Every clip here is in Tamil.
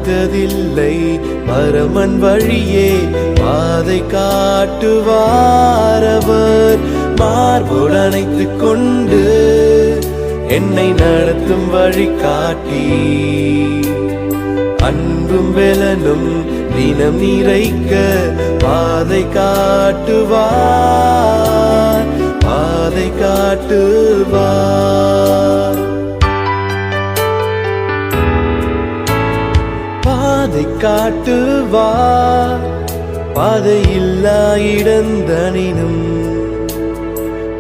பார்த்ததில்லை பரமன் வழியே பாதை காட்டுவார் அவர். மார்போடு அணைத்துக் கொண்டு என்னை நடத்தும் வழி காட்டி அன்பும் வெலனும் தினம் நிறைக்க பாதை காட்டுவார், பாதை காட்டுவார். பாதை காட்டுவார், பாதையில்லா இடந்தனினும்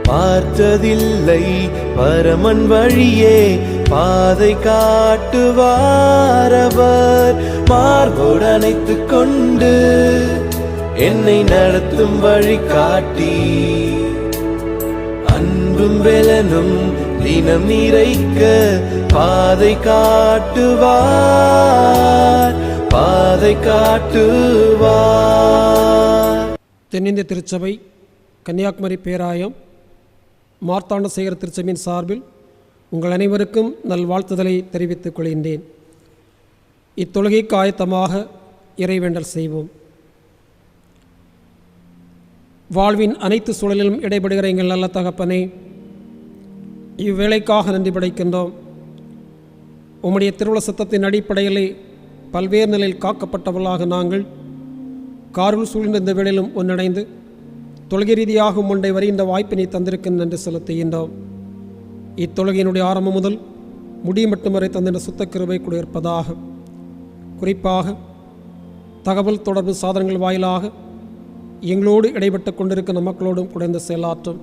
பார்த்ததில்லை பரமன் வழியே பாதை காட்டுவார் அவர். மார்போடு அணைத்துக் கொண்டு என்னை நடத்தும் வழி காட்டி அன்பும் வெலனும் தினம் நிறைக்க பாதை காட்டுவார், பாதை காட்டுவார். தென்னிந்திய திருச்சபை கன்னியாகுமரி பேராயம் மார்த்தாண்ட சேகர் திருச்சபையின் சார்பில் உங்கள் அனைவருக்கும் நல்வாழ்த்துதலை தெரிவித்துக் கொள்கின்றேன். இத்தொழுகைக்கு ஆயத்தமாக இறைவேண்டல் செய்வோம். வாழ்வின் அனைத்து சூழலிலும் இடைபடுகிற எங்கள் நல்ல தகப்பனே, இவ்வேளைக்காக நன்றி படைக்கின்றோம். உம்முடைய திருவுள சத்தத்தின் அடிப்படையிலே பல்வேறு நிலையில் காக்கப்பட்டவர்களாக நாங்கள் காருள் சூழ்ந்த இந்த வேளையிலும் ஒன்றிணைந்து தொழுகை ரீதியாக முண்டை வருகின்ற வாய்ப்பினை தந்திருக்கின்ற நன்றி செலுத்துகின்றோம். இத்தொழுகையினுடைய ஆரம்பம் முதல் முடிவு மட்டும் வரை தந்திருந்த சுத்த கிருபை கூட இருப்பதாக. குறிப்பாக தகவல் தொடர்பு சாதனங்கள் வாயிலாக எங்களோடு இடைப்பட்டு கொண்டிருக்கிற மக்களோடும் குறைந்த செயலாற்றும்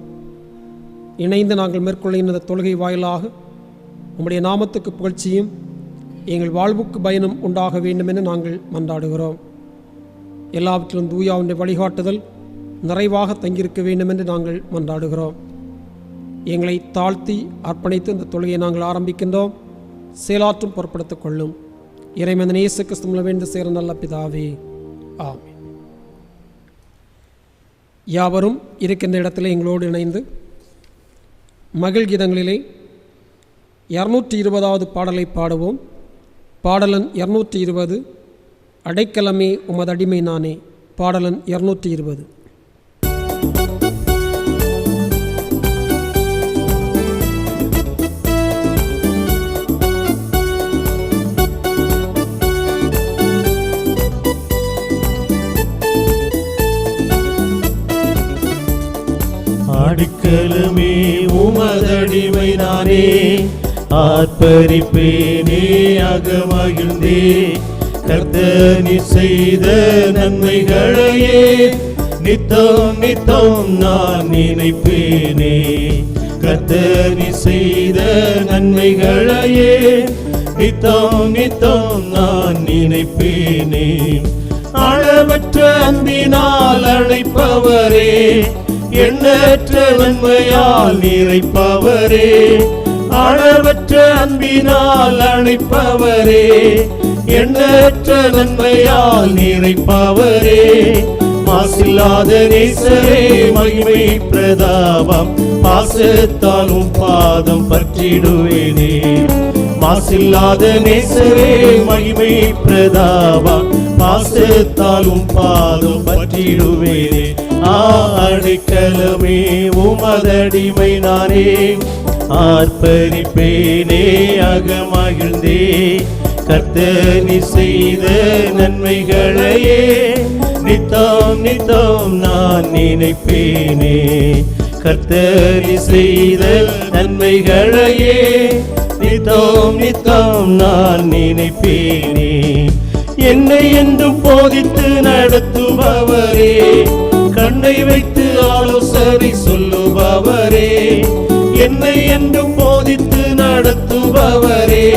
இணைந்து நாங்கள் மேற்கொள்கின்ற தொழுகை வாயிலாக உம்முடைய நாமத்துக்கு புகழ்ச்சியும் எங்கள் வாழ்வுக்கு பயனும் உண்டாக வேண்டும் என நாங்கள் மன்றாடுகிறோம். எல்லாவற்றிலும் தூயாவுடைய வழிகாட்டுதல் நிறைவாக தங்கியிருக்க வேண்டும் என்று நாங்கள் மன்றாடுகிறோம். எங்களை தாழ்த்தி அர்ப்பணித்து இந்த தொழுகையை நாங்கள் ஆரம்பிக்கின்றோம். செயலாற்றும் பொருட்படுத்திக் கொள்ளும் இறைமகன் இயேசு கிறிஸ்துவில் வேண்டு சேர நல்ல பிதாவே, ஆமென். யாவரும் இருக்கின்ற இடத்துல எங்களோடு இணைந்து மகிழ் கீதங்களிலே 220வது பாடலை பாடுவோம். பாடலன் 220, அடைக்கலமே உமது அடிமை நானே. பாடலன் 220. அடைக்கலமே உமதடிமை நானே, ஆர்ப்பரிப்பேனே அகமகிழ்ந்தே. கர்த்தர் செய்த நன்மைகளையே நித்தம் நித்தம் நான் நினைப்பேனே. கர்த்தர் செய்த நன்மைகளையே நித்தம் நித்தம் நான் நினைப்பேனே. அளவற்ற அன்பினால் அழைப்பவரே, எண்ணற்ற நன்மையால் நிறைப்பவரே. அளவற்ற அன்பினால் அழைப்பவரே, எண்ணற்ற நன்மையால் நிறைப்பவரே. மாசில்லாத நேசரே மகிமை பிரதாபம், பாசத்தாலும் பாதம் பற்றிடுவேனே. மாசில்லாத நேசரே மகிமை பிரதாபம், பாசத்தாலும் பாதம் பற்றிடுவேனே. அடைக்கலமே உமதடிமை நானே, ஆர்ப்பரிப்பேனே அகமகிழ்ந்தே. கர்த்தர் செய்த நன்மைகளையே நித்தம் நித்தம் நான் நினைப்பேனே. கர்த்தர் செய்த நன்மைகளையே நித்தம் நித்தம் நான் நினைப்பேனே. என்னை என்றும் போதித்து நடத்துபவரே, கண்ணை வைத்து ஆலோசனை சொல்லுபவரே. என்னை என்றும் போதித்து நடத்துபவரே,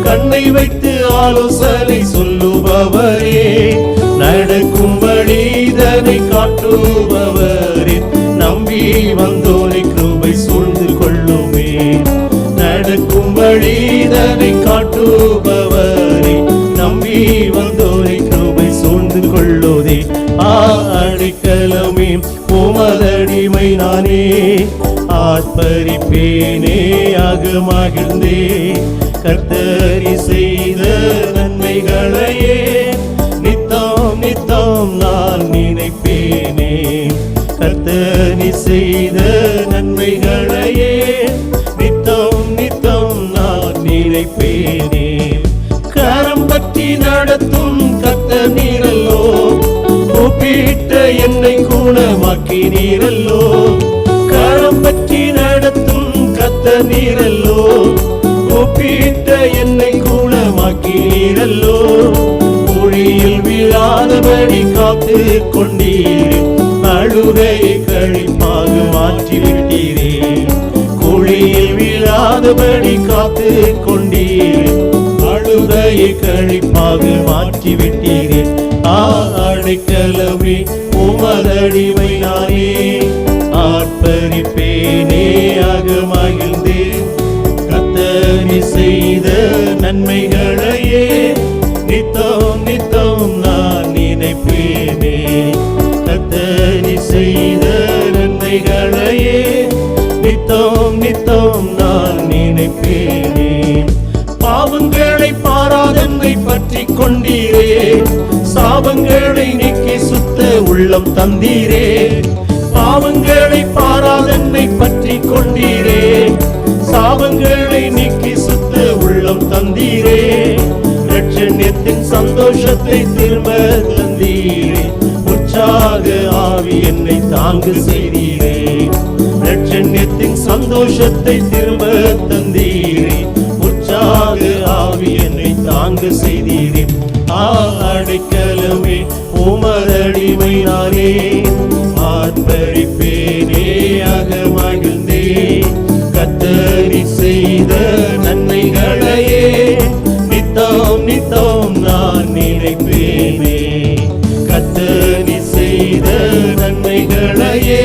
கண்ணை வைத்து ஆலோசனை சொல்லுபவரே. நடக்கும் வழிதனை காட்டுபவரே, நம்பி வந்தோரை கிருபை சூழ்ந்து கொள்ளுமே. நடக்கும் வழிதனை காட்டுபவரே, நம்பி வந்தோரை கிருபை சூழ்ந்து கொள்ளுதே. அடைக்கலமே உமதடிமை நானே, ஆர்ப்பரிப்பேனே அகமகிழ்ந்தே. கர்த்தர் செய்த நன்மை நன்மைகளையே நித்தம் நித்தம் நான் நினைப்பேனே. கர்த்தர் நீ செய்த நன்மைகளையே நித்தம் நித்தம் நான் நினைப்பேனே. கரம் பற்றி நடத்தும் கர்த்தர் நீரல்லோ, கூப்பிட்ட என்னை குணமாக்கி நீரல்லோ. கரம் பற்றி நடத்தும் கர்த்தர் நீரல்லோ, கூப்பிட்ட என்னை குணமாக்கி நீரல்லோ. குழியில் விழாதபடி காத்து கொண்டீரே, அழுகையை கழிப்பாக மாற்றிவிட்டீரே. குழியில் விழாதபடி காத்து கொண்டீரே, அழுகையை கழிப்பாக மாற்றிவிட்டீரே. அடைக்கலமே உமதடிமை நானே, ஆர்ப்பரிப்பேனே அகமகிழ்ந்தே. கர்த்தர் நீ செய்த நன்மைகளையே நித்தம் நித்தம் நான் நினைப்பேனே. கர்த்தர் நீ செய்த நன்மைகளையே நித்தம் நித்தம் நான் நினைப்பேனே. பாவங்களை பாராதென்னை பற்றி கொண்டீரே, சாபங்களை நீக்கி சுத்த உள்ளம் தந்தீரே. பாவங்களை பாராதென்னை பற்றி கொண்டீரே, சாபங்களை நீக்கி சுத்த உள்ளம் தந்தீரே. இரட்சண்யத்தின் சந்தோஷத்தை திரும்ப தந்தீரே, உற்சாக ஆவி என்னை தாங்கு செய்தீரே. இரட்சண்யத்தின் சந்தோஷத்தை திரும்ப தந்தீரே, உற்சாக ஆவி என்னை தாங்கு செய்தீரே. அடைக்கலமே உமதடிமை நானே, ஆர்ப்பரிப்பேனே அகமகிழ்ந்தே. கர்த்தர் நீ செய்த நன்மைகளையே நித்தம் நித்தம் நான் நினைப்பேனே. கர்த்தர் நீ செய்த நன்மைகளையே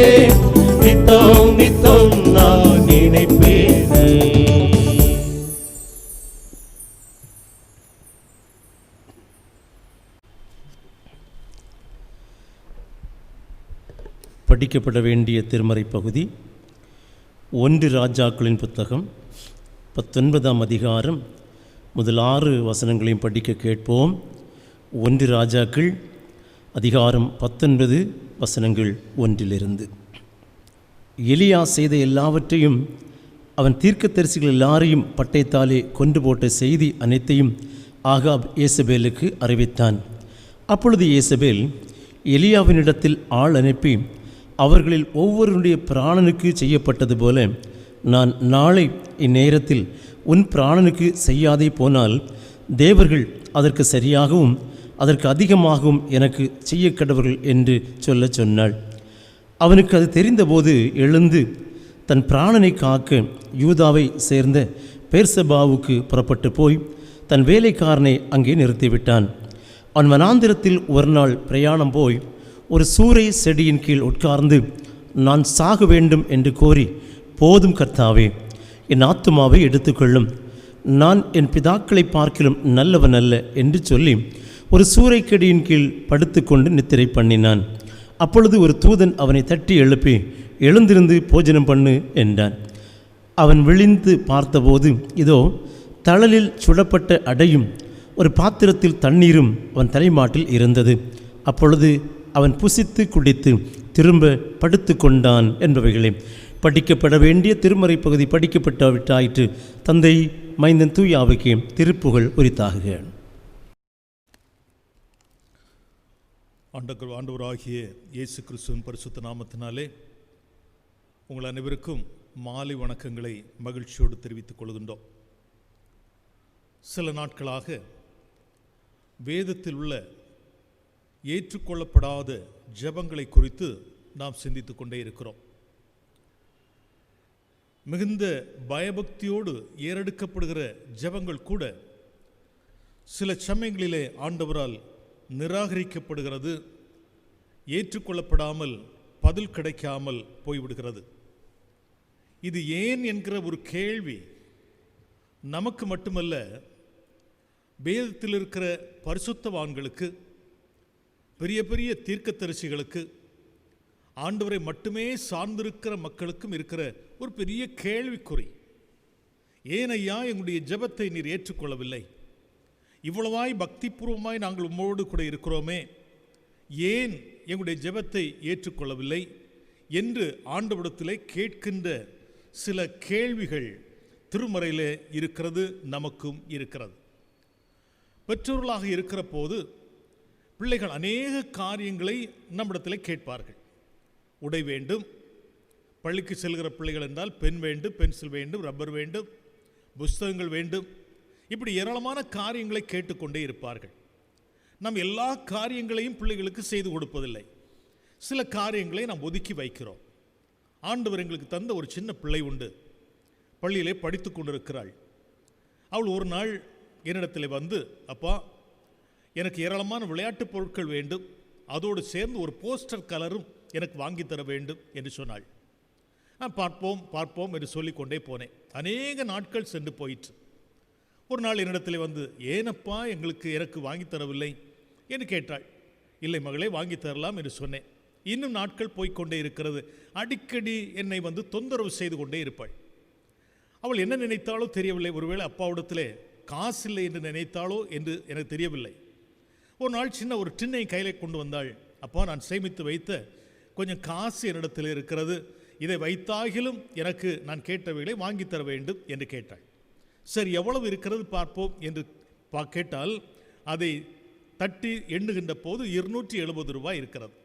நித்தம் நித்தம் நான் நினைப்பேனே. படிக்கப்பட வேண்டிய திருமறை பகுதி 1 ராஜாக்களின் புத்தகம் 19ஆம் அதிகாரம் முதல் 6 வசனங்களையும் படிக்க கேட்போம். 1 ராஜாக்கள் அதிகாரம் 19 வசனங்கள் 1 எலியா செய்த எல்லாவற்றையும், அவன் தீர்க்கதரிசிகள் எல்லாரையும் பட்டயத்தாலே கொண்டு போட்ட செய்தி அனைத்தையும் ஆகாப் ஏசபேலுக்கு அறிவித்தான். அப்பொழுது ஏசபேல் எலியாவினிடத்தில் ஆள் அனுப்பி, அவர்களில் ஒவ்வொருடைய பிராணனுக்கு செய்யப்பட்டது போல நான் நாளை இந்நேரத்தில் உன் பிராணனுக்கு செய்யாதே போனால் தேவர்கள் அதற்கு சரியாகவும் அதற்கு அதிகமாகவும் எனக்கு செய்யக்கடவர்கள் என்று சொல்லச் சொன்னாள். அவனுக்கு அது தெரிந்தபோது எழுந்து தன் பிராணனை காக்க யூதாவை சேர்ந்த பெர்சபாவுக்கு புறப்பட்டு போய் தன் வேலைக்காரனை அங்கே நிறுத்திவிட்டான். அவன் வனாந்திரத்தில் ஒரு நாள் பிரயாணம் போய் ஒரு சூரை செடியின் கீழ் உட்கார்ந்து, நான் சாக வேண்டும் என்று கோரி, போதும் கர்த்தாவே, என் ஆத்துமாவை எடுத்துக்கொள்ளும், நான் என் பிதாக்களை பார்க்கிலும் நல்லவன் அல்ல என்று சொல்லி ஒரு சூறைக்கடியின் கீழ் படுத்துக்கொண்டு நித்திரை பண்ணினான். அப்பொழுது ஒரு தூதன் அவனை தட்டி எழுப்பி, எழுந்திருந்து போஜனம் பண்ணு என்றான். அவன் விழிந்து பார்த்தபோது இதோ தழலில் சுடப்பட்ட அடையும் ஒரு பாத்திரத்தில் தண்ணீரும் அவன் தலைமாட்டில் இருந்தது. அப்பொழுது அவன் புசித்து குடித்து திரும்ப படுத்து கொண்டான் என்பவைகளே படிக்கப்பட வேண்டிய திருமறை பகுதி. படிக்கப்பட்டாயிற்று. தந்தை, மைந்தன், தூய ஆவிக்கு திருப்புகழ் உரித்தாகுக. ஆண்டவராகிய இயேசு கிறிஸ்துவின் பரிசுத்த நாமத்தினாலே உங்கள் அனைவருக்கும் மாலை வணக்கங்களை மகிழ்ச்சியோடு தெரிவித்துக் கொள்கின்றோம். சில நாட்களாக வேதத்தில் உள்ள ஏற்றுக்கொள்ளப்படாத ஜெபங்களை குறித்து நாம் சிந்தித்துக் கொண்டே இருக்கிறோம். மிகுந்த பயபக்தியோடு ஏறெடுக்கப்படுகிற ஜெபங்கள் கூட சில சமயங்களிலே ஆண்டவரால் நிராகரிக்கப்படுகிறது, ஏற்றுக்கொள்ளப்படாமல் பதில் கிடைக்காமல் போய்விடுகிறது. இது ஏன் என்கிற ஒரு கேள்வி நமக்கு மட்டுமல்ல, வேதத்தில் இருக்கிற பரிசுத்தவான்களுக்கு, பெரிய பெரிய தீர்க்கதரிசிகளுக்கு, ஆண்டவரை மட்டுமே சார்ந்திருக்கிற மக்களுக்கும் இருக்கிற ஒரு பெரிய கேள்விக்குறி. ஏன் ஐயா எங்களுடைய ஜெபத்தை நீர் ஏற்றுக்கொள்ளவில்லை? இவ்வளவாய் பக்திபூர்வமாய் நாங்கள் உம்மோடு கூட இருக்கிறோமே, ஏன் எங்களுடைய ஜெபத்தை ஏற்றுக்கொள்ளவில்லை என்று ஆண்டவரிடத்திலே கேட்கின்ற சில கேள்விகள் திருமறையிலே இருக்கிறது, நமக்கும் இருக்கிறது. பெற்றோர்களாக இருக்கிற போது பிள்ளைகள் அநேக காரியங்களை நம்மிடத்தில் கேட்பார்கள். உடை வேண்டும், பள்ளிக்கு செல்கிற பிள்ளைகள் என்றால் பென் வேண்டும், பென்சில் வேண்டும், ரப்பர் வேண்டும், புஸ்தகங்கள் வேண்டும், இப்படி ஏராளமான காரியங்களை கேட்டுக்கொண்டே இருப்பார்கள். நாம் எல்லா காரியங்களையும் பிள்ளைகளுக்கு செய்து கொடுப்பதில்லை. சில காரியங்களை நாம் ஒதுக்கி வைக்கிறோம். ஆண்டவர் எங்களுக்கு தந்த ஒரு சின்ன பிள்ளை உண்டு, பள்ளியிலே படித்து கொண்டிருக்கிறாள். அவள் ஒரு நாள் என்னிடத்தில் வந்து, அப்பா எனக்கு ஏராளமான விளையாட்டுப் பொருட்கள் வேண்டும், அதோடு சேர்ந்து ஒரு போஸ்டர் கலரும் எனக்கு வாங்கி தர வேண்டும் என்று சொன்னாள். நான் பார்ப்போம் என்று சொல்லிக்கொண்டே போனேன். அநேக நாட்கள் சென்று போயிற்று. ஒரு நாள் என்னிடத்தில் வந்து, ஏனப்பா எனக்கு வாங்கி தரவில்லை என்று கேட்டாள். இல்லை மகளே, வாங்கி தரலாம் என்று சொன்னேன். இன்னும் நாட்கள் போய்கொண்டே இருக்கிறது. அடிக்கடி என்னை வந்து தொந்தரவு செய்து கொண்டே இருப்பாள். அவள் என்ன நினைத்தாலோ தெரியவில்லை. ஒருவேளை அப்பாவிடத்திலே காசு இல்லை என்று நினைத்தாலோ என்று எனக்கு தெரியவில்லை. ஒரு நாள் சின்ன ஒரு டின்னை கையில் கொண்டு வந்தாள். அப்பா, நான் சேமித்து வைத்த கொஞ்சம் காசு என்னிடத்தில் இருக்கிறது, இதை வைத்தாகிலும் எனக்கு நான் கேட்டவைகளை வாங்கி தர வேண்டும் என்று கேட்டாள். சரி, எவ்வளவு இருக்கிறது பார்ப்போம் என்று கேட்டால் அதை தட்டி எண்ணுகின்ற போது 270 ரூபாய் இருக்கிறது.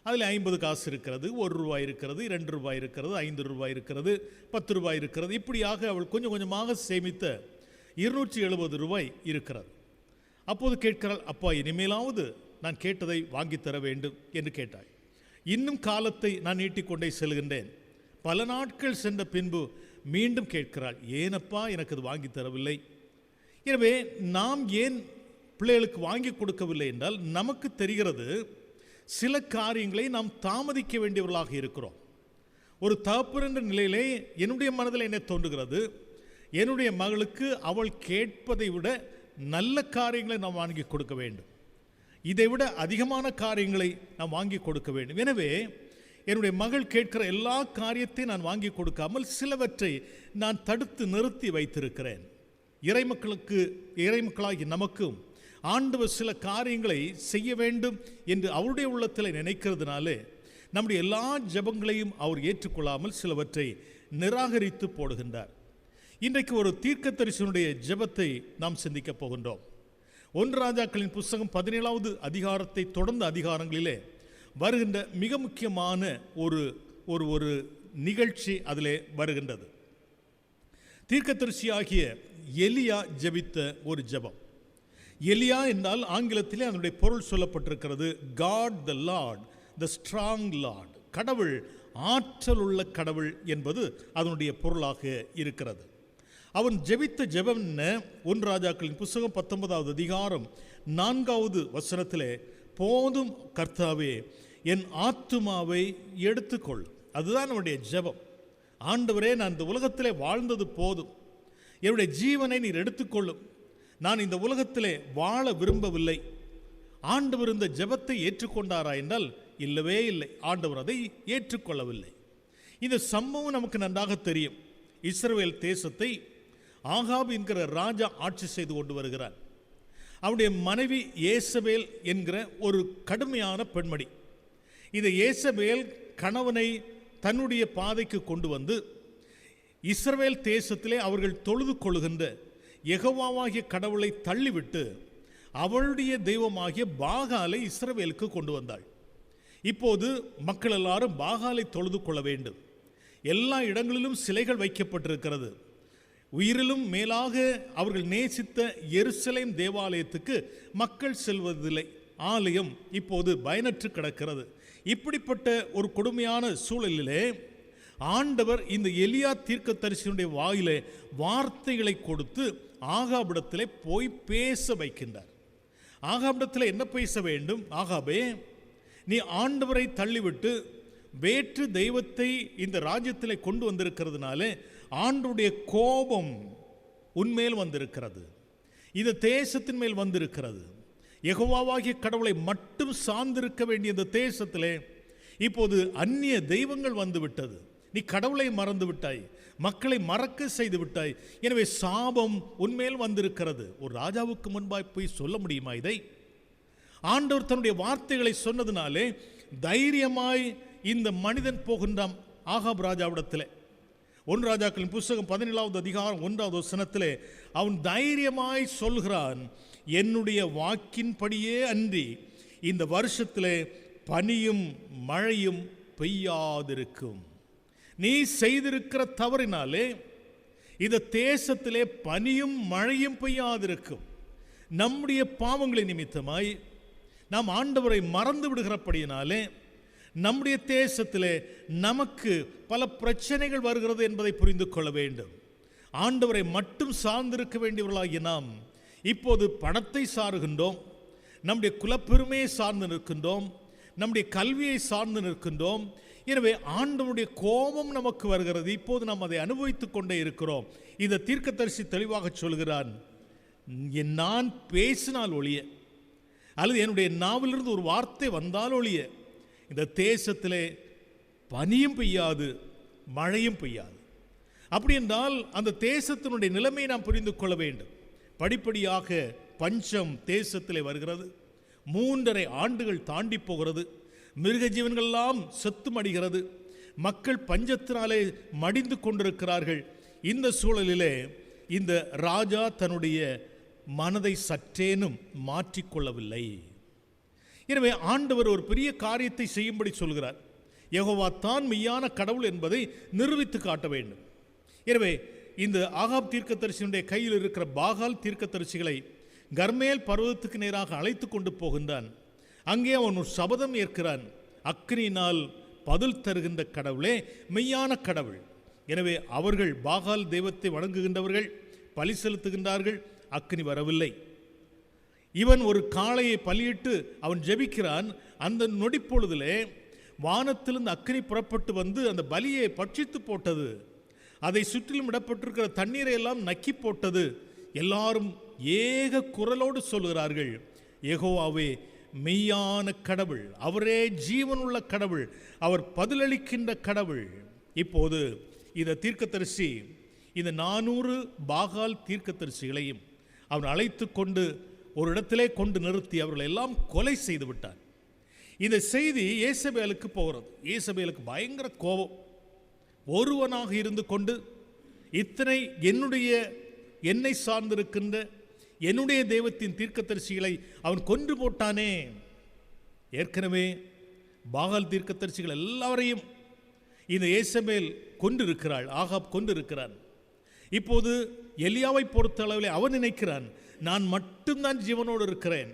அதில் 50 காசு இருக்கிறது, 1 ரூபாய் இருக்கிறது, 2 ரூபாய் இருக்கிறது, 5 ரூபாய் இருக்கிறது, 10 ரூபாய் இருக்கிறது. இப்படியாக அவள் கொஞ்சம் கொஞ்சமாக சேமித்த 270 ரூபாய் இருக்கிறது. அப்போது கேட்கிறாள், அப்பா இனிமேலாவது நான் கேட்டதை வாங்கித்தர வேண்டும் என்று கேட்டாள். இன்னும் காலத்தை நான் நீட்டிக்கொண்டே செல்கின்றேன். பல நாட்கள் சென்ற பின்பு மீண்டும் கேட்கிறாள், ஏனப்பா எனக்கு அது வாங்கி தரவில்லை. எனவே நாம் ஏன் பிள்ளைகளுக்கு வாங்கி கொடுக்கவில்லை என்றால், நமக்கு தெரிகிறது சில காரியங்களை நாம் தாமதிக்க வேண்டியவர்களாக இருக்கிறோம். ஒரு தகப்பன் என்ற நிலையிலே என்னுடைய மனதில் என்ன தோன்றுகிறது, என்னுடைய மகளுக்கு அவள் கேட்பதை விட நல்ல காரியங்களை நாம் வாங்கி கொடுக்க வேண்டும், இதைவிட அதிகமான காரியங்களை நாம் வாங்கி கொடுக்க வேண்டும். எனவே என்னுடைய மகள் கேட்கிற எல்லா காரியத்தையும் நான் வாங்கி கொடுக்காமல் சிலவற்றை நான் தடுத்து நிறுத்தி வைத்திருக்கிறேன். இறைமக்களாகி நமக்கும் ஆண்டவர் சில காரியங்களை செய்ய வேண்டும் என்று அவருடைய உள்ளத்தில் நினைக்கிறதுனாலே நம்முடைய எல்லா ஜெபங்களையும் அவர் ஏற்றுக்கொள்ளாமல் சிலவற்றை நிராகரித்து போடுகின்றார். இன்றைக்கு ஒரு தீர்க்கதரிசனுடைய ஜெபத்தை நாம் சிந்திக்கப் போகின்றோம். 1 ராஜாக்களின் புஸ்தகம் 17வது அதிகாரத்தை தொடர்ந்த அதிகாரங்களிலே வருகின்ற மிக முக்கியமான ஒரு நிகழ்ச்சி அதிலே வருகின்றது. தீர்க்கதரிசியாகிய எலியா ஜெபித்த ஒரு ஜெபம். எலியா என்றால் ஆங்கிலத்திலே அதனுடைய பொருள் சொல்லப்பட்டிருக்கிறது, God the Lord, the strong Lord, கடவுள், ஆற்றல் உள்ள கடவுள் என்பது அதனுடைய பொருளாக இருக்கிறது. அவன் ஜெபித்த ஜெபம் 1 ராஜாக்களின் புஸ்தகம் 19வது அதிகாரம் 4வது வசனத்திலே, போதும் கர்த்தாவே என் ஆத்துமாவை எடுத்துக்கொள். அதுதான் அவனுடைய ஜெபம். ஆண்டவரே, நான் இந்த உலகத்திலே வாழ்ந்தது போதும், என்னுடைய ஜீவனை நீர் எடுத்துக்கொள்ளும், நான் இந்த உலகத்திலே வாழ விரும்பவில்லை. ஆண்டவர் இந்த ஜெபத்தை ஏற்றுக்கொண்டாரா என்றால் இல்லவே இல்லை, ஆண்டவர் அதை ஏற்றுக்கொள்ளவில்லை. இந்த சம்பவம் நமக்கு நன்றாக தெரியும். இஸ்ரவேல் தேசத்தை ஆகாப் என்கிற ராஜா ஆட்சி செய்து கொண்டு வருகிறார். அவருடைய மனைவி ஏசபேல் என்கிற ஒரு கடுமையான பெண்மணி. இந்த ஏசபேல் கணவனை தன்னுடைய பாதைக்கு கொண்டு வந்து இஸ்ரவேல் தேசத்திலே அவர்கள் தொழுது கொள்ளுகின்ற யெகோவாவாகிய கடவுளை தள்ளிவிட்டு அவளுடைய தெய்வமாகிய பாகாலை இஸ்ரவேலுக்கு கொண்டு வந்தாள். இப்போது மக்கள் எல்லாரும் பாகாலை தொழுது கொள்ள வேண்டும். எல்லா இடங்களிலும் சிலைகள் வைக்கப்பட்டிருக்கிறது. உயிரிலும் மேலாக அவர்கள் நேசித்த எருசலேம் தேவாலயத்துக்கு மக்கள் செல்வதில்லை. ஆலயம் இப்போது பயனற்று கிடக்கிறது. இப்படிப்பட்ட ஒரு கொடுமையான சூழலிலே ஆண்டவர் இந்த எலியா தீர்க்கதரிசியினுடைய வாயிலே வார்த்தைகளை கொடுத்து ஆகாபிடத்திலே போய் பேச வைக்கின்றார். ஆகாபிடத்தில் என்ன பேச வேண்டும்? ஆகாபே, நீ ஆண்டவரை தள்ளிவிட்டு வேற்று தெய்வத்தை இந்த ராஜ்யத்திலே கொண்டு வந்திருக்கிறதுனால ஆண்டவருடைய கோபம் உன்மேல் வந்திருக்கிறது, இந்த தேசத்தின் மேல் வந்திருக்கிறது. யெகோவாவாகிய கடவுளை மட்டும் சார்ந்திருக்க வேண்டிய இந்த தேசத்திலே இப்போது அந்நிய தெய்வங்கள் வந்துவிட்டது. நீ கடவுளை மறந்து விட்டாய், மக்களை மறக்க செய்து விட்டாய், எனவே சாபம் உன்மேல் வந்திருக்கிறது. ஒரு ராஜாவுக்கு முன்பாய் போய் சொல்ல முடியுமா இதை? ஆண்டவர் தன்னுடைய வார்த்தைகளை சொன்னதுனாலே தைரியமாய் இந்த மனிதன் போகின்றான் ஆகாப் ராஜாவிடத்தில். 1 ராஜாக்களின் புஸ்தகம் 17வது அதிகாரம் 1வது வசனத்திலே அவன் தைரியமாய் சொல்கிறான், என்னுடைய வாக்கின்படியே அன்றி இந்த வருஷத்திலே பனியும் மழையும் பெய்யாதிருக்கும். நீ செய்திருக்கிற தவறினாலே இந்த தேசத்திலே பனியும் மழையும் பெய்யாதிருக்கும். நம்முடைய பாவங்களின் நிமித்தமாய் நாம் ஆண்டவரை மறந்து விடுகிறபடியினாலே நம்முடைய தேசத்திலே நமக்கு பல பிரச்சனைகள் வருகிறது என்பதை புரிந்து கொள்ள வேண்டும். ஆண்டவரை மட்டும் சார்ந்திருக்க வேண்டியவர்களாகிய நாம் இப்போது பணத்தை சாருகின்றோம், நம்முடைய குலப்பெருமையை சார்ந்து நிற்கின்றோம், நம்முடைய கல்வியை சார்ந்து நிற்கின்றோம். எனவே ஆண்டவருடைய கோபம் நமக்கு வருகிறது. இப்போது நாம் அதை அனுபவித்துக் கொண்டே இருக்கிறோம். இந்த தீர்க்கதரிசி தெளிவாக சொல்கிறான், நான் பேசினால் ஒழிய அல்லது என்னுடைய நாவிலிருந்து ஒரு வார்த்தை வந்தால் ஒழிய இந்த தேசத்திலே பனியும் பெய்யாது, மழையும் பெய்யாது. அப்படி என்றால் அந்த தேசத்தினுடைய நிலைமையை நாம் புரிந்து கொள்ள வேண்டும். படிப்படியாக பஞ்சம் தேசத்திலே வருகிறது. 3.5 ஆண்டுகள் தாண்டி போகிறது. மிருக ஜீவன்களெல்லாம் செத்து மடிகிறது. மக்கள் பஞ்சத்தினாலே மடிந்து கொண்டிருக்கிறார்கள். இந்த சூழலிலே இந்த ராஜா தன்னுடைய மனதை சற்றேனும் மாற்றிக்கொள்ளவில்லை. எனவே ஆண்டவர் ஒரு பெரிய காரியத்தை செய்யும்படி சொல்கிறார். யெகோவா தான் மெய்யான கடவுள் என்பதை நிரூபித்து காட்ட வேண்டும். எனவே இந்த ஆகாப் தீர்க்கதரிசியுடைய கையில் இருக்கிற பாகால் தீர்க்கதரிசிகளை கர்மேல் பர்வதத்துக்கு நேராக அழைத்து கொண்டு போகின்றான். அங்கே அவன் ஒரு சபதம் ஏற்கிறான், அக்னியினால் பதில் தருகின்ற கடவுளே மெய்யான கடவுள். எனவே அவர்கள் பாகால் தெய்வத்தை வணங்குகின்றவர்கள், பலி செலுத்துகின்றார்கள். அக்னி வரவில்லை. இவன் ஒரு காளையை பலியிட்டு அவன் ஜெபிக்கிறான். அந்த நொடிப்பொழுதிலே வானத்திலிருந்து அக்னி புறப்பட்டு வந்து அந்த பலியை பட்சித்து போட்டது. அதை சுற்றிலும் இடப்பட்டிருக்கிற தண்ணீரை எல்லாம் நக்கி போட்டது. எல்லாரும் ஏக குரலோடு சொல்கிறார்கள், யெகோவாவே மெய்யான கடவுள், அவரே ஜீவனுள்ள கடவுள், அவர் பதிலளிக்கின்ற கடவுள். இப்போது இந்த தீர்க்கதரிசி இந்த 400 பாகால் தீர்க்கதரிசிகளையும் அவன் அழைத்து கொண்டு ஒரு இடத்திலே கொண்டு நிறுத்தி அவர்களை எல்லாம் கொலை செய்து விட்டான். இந்த செய்தி ஏசபேலுக்கு போகிறது. ஏசபேலுக்கு பயங்கர கோபம். ஒருவனாக இருந்து கொண்டு இத்தனை என்னை சார்ந்திருக்கின்ற என்னுடைய தெய்வத்தின் தீர்க்கதரிசிகளை அவன் கொன்று போட்டானே. ஏற்கனவே பாகால் தீர்க்கதரிசிகள் எல்லாரையும் இந்த ஏசபேல் கொண்டிருக்கிறாள், ஆகாப் கொண்டிருக்கிறான். இப்போது எலியாவை பொறுத்த அளவில் அவன் நினைக்கிறான், நான் மட்டும்தான் ஜீவனோடு இருக்கிறேன்,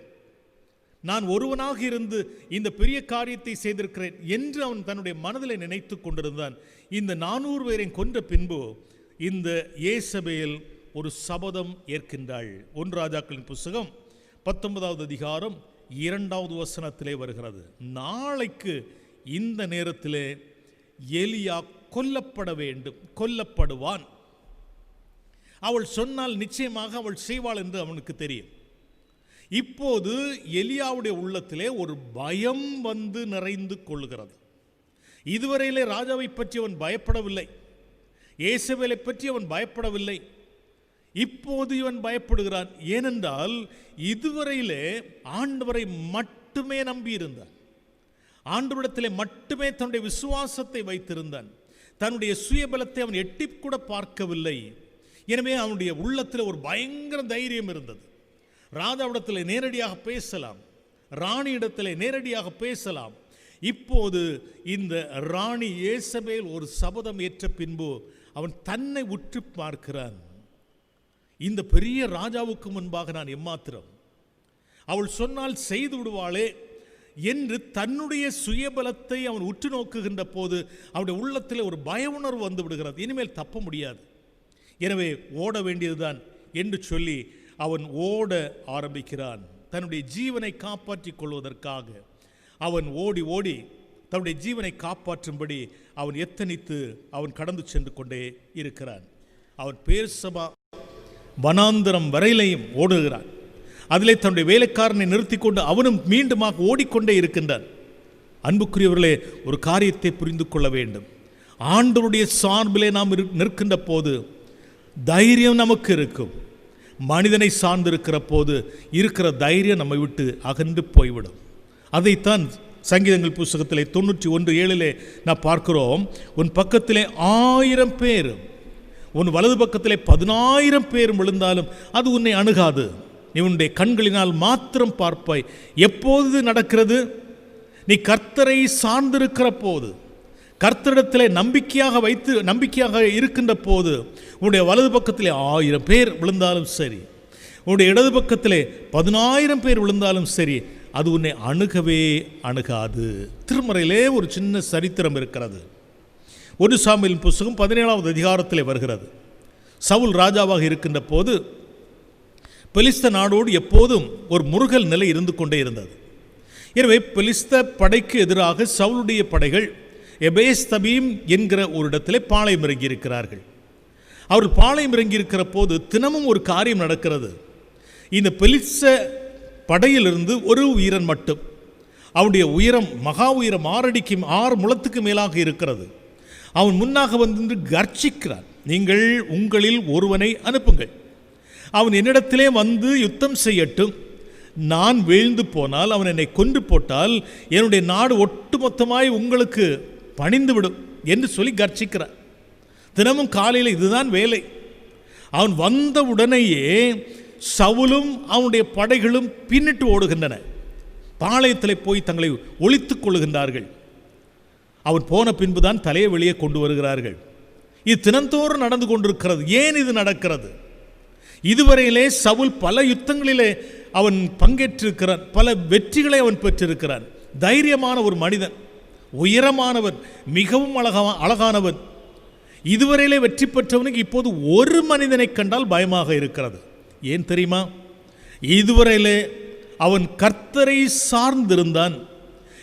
நான் ஒருவனாக இருந்து இந்த பெரிய காரியத்தை செய்திருக்கிறேன் என்று அவன் தன்னுடைய மனதில் நினைத்து கொண்டிருந்தான். இந்த 400 பேரையும் கொன்ற பின்பு இந்த ஏசபேல் ஒரு சபதம் ஏற்கின்றாள். 1 ராஜாக்களின் புஸ்தகம் 19வது அதிகாரம் 2வது வசனத்திலே வருகிறது, நாளைக்கு இந்த நேரத்திலே எலியா கொல்லப்பட வேண்டும், கொல்லப்படுவான். அவள் சொன்னால் நிச்சயமாக அவள் செய்வாள் என்று அவனுக்கு தெரியும். இப்போது எலியாவுடைய உள்ளத்திலே ஒரு பயம் வந்து நிறைந்து கொள்கிறது. இதுவரையிலே ராஜாவை பற்றி அவன் பயப்படவில்லை, ஏசபேலை பற்றி அவன் பயப்படவில்லை. இப்போது இவன் பயப்படுகிறான். ஏனென்றால் இதுவரையிலே ஆண்டவரை மட்டுமே நம்பியிருந்தான், ஆண்டவரிடத்திலே மட்டுமே தன்னுடைய விசுவாசத்தை வைத்திருந்தான். தன்னுடைய சுயபலத்தை அவன் எட்டி கூட பார்க்கவில்லை. எனவே அவனுடைய உள்ளத்தில் ஒரு பயங்கர தைரியம் இருந்தது. ராஜாவிடத்தில் நேரடியாக பேசலாம், ராணியிடத்தில் நேரடியாக பேசலாம். இப்போது இந்த ராணி ஏசபேல் ஒரு சபதம் ஏற்ற பின்பு அவன் தன்னை உற்று பார்க்கிறான். இந்த பெரிய ராஜாவுக்கு முன்பாக நான் எம்மாத்திரம், அவள் சொன்னால் செய்து விடுவாளே என்று தன்னுடைய சுயபலத்தை அவன் உற்று நோக்குகின்ற போது அவனுடைய உள்ளத்தில் ஒரு பய உணர்வு வந்து விடுகிறது. இனிமேல் தப்ப முடியாது, எனவே ஓட வேண்டியதுதான் என்று சொல்லி அவன் ஓட ஆரம்பிக்கிறான். தன்னுடைய ஜீவனை காப்பாற்றிக் கொள்வதற்காக அவன் ஓடி ஓடி தன்னுடைய ஜீவனை காப்பாற்றும்படி அவன் எத்தனித்து அவன் கடந்து சென்று கொண்டே இருக்கிறான். அவன் பேர்சபா வனாந்தரம் வரையிலையும் ஓடுகிறான். அதிலே தன்னுடைய வேலைக்காரனை நிறுத்தி கொண்டு அவனும் மீண்டுமாக ஓடிக்கொண்டே இருக்கின்றான். அன்புக்குரியவர்களே, ஒரு காரியத்தை புரிந்து கொள்ள வேண்டும். ஆண்டவருடைய சார்பிலே நாம் நிற்கின்ற போது தைரியம் நமக்கு இருக்கும். மனிதனை சார்ந்திருக்கிற போது இருக்கிற தைரியம் நம்மை விட்டு அகன்று போய்விடும். அதைத்தான் சங்கீதங்கள் புஸ்தகத்திலே 91:7 நான் பார்க்கிறோம். உன் பக்கத்திலே 1000 பேர், உன் வலது பக்கத்திலே 10,000 பேரும் விழுந்தாலும் அது உன்னை அணுகாது, நீ உன்னுடைய கண்களினால் மாத்திரம் பார்ப்பாய். எப்போது நடக்கிறது? நீ கர்த்தரை சார்ந்திருக்கிற போது, கர்த்தரிடத்தில் நம்பிக்கையாக இருக்கின்ற போது, உன்னுடைய வலது பக்கத்திலே 1000 பேர் விழுந்தாலும் சரி, உன்னுடைய இடது பக்கத்திலே 10,000 பேர் விழுந்தாலும் சரி, அது உன்னை அணுகவே அணுகாது. திருமறையிலே ஒரு சின்ன சரித்திரம் இருக்கிறது. 1 சாமுவேல் புஸ்தகம் 17வது அதிகாரத்திலே வருகிறது. சவுல் ராஜாவாக இருக்கின்ற போது பெலிஸ்த நாடோடு எப்போதும் ஒரு முருகல் நிலை இருந்து கொண்டே இருந்தது. எனவே பெலிஸ்த படைக்கு எதிராக சவுலுடைய படைகள் எபேஸ்தபீம் என்கிற ஒரு இடத்திலே பாளையம் இறங்கியிருக்கிறார்கள். அவர்கள் பாளையம் இறங்கியிருக்கிற போது தினமும் ஒரு காரியம் நடக்கிறது. இந்த பெலிஸ்த படையிலிருந்து ஒரு வீரன் மட்டும், அவனுடைய உயரம் மகா உயரம் 6 முழத்துக்கு மேலாக இருக்கிறது. அவன் முன்னாக வந்து கர்ச்சிக்கிறான், நீங்கள் உங்களில் ஒருவனை அனுப்புங்கள், அவன் என்னிடத்திலே வந்து யுத்தம் செய்யட்டும், நான் வீழ்ந்து போனால், அவன் என்னை கொன்று போட்டால் என்னுடைய நாடு ஒட்டுமொத்தமாய் உங்களுக்கு பணிந்துவிடும் என்று சொல்லி கர்ச்சிக்கிறான். தினமும் காலையில் இதுதான் வேலை. அவன் வந்த உடனேயே சவுலும் அவனுடைய படைகளும் பின்னிட்டு ஓடுகின்றன. பாளையத்தில் போய் தங்களை ஒளித்துக் கொள்ளுகின்றார்கள். அவன் போன பின்புதான் தலையை வெளியே கொண்டு வருகிறார்கள். இது தினந்தோறும் நடந்து கொண்டிருக்கிறது. ஏன் இது நடக்கிறது? இதுவரையிலே சவுல் பல யுத்தங்களிலே அவன் பங்கேற்றிருக்கிறான், பல வெற்றிகளை அவன் பெற்றிருக்கிறான். தைரியமான ஒரு மனிதன், உயரமானவன், மிகவும் அழகானவன். இதுவரையிலே வெற்றி பெற்றவனுக்கு இப்போது ஒரு மனிதனை கண்டால் பயமாக இருக்கிறது. ஏன் தெரியுமா? இதுவரையிலே அவன் கர்த்தரை சார்ந்திருந்தான்,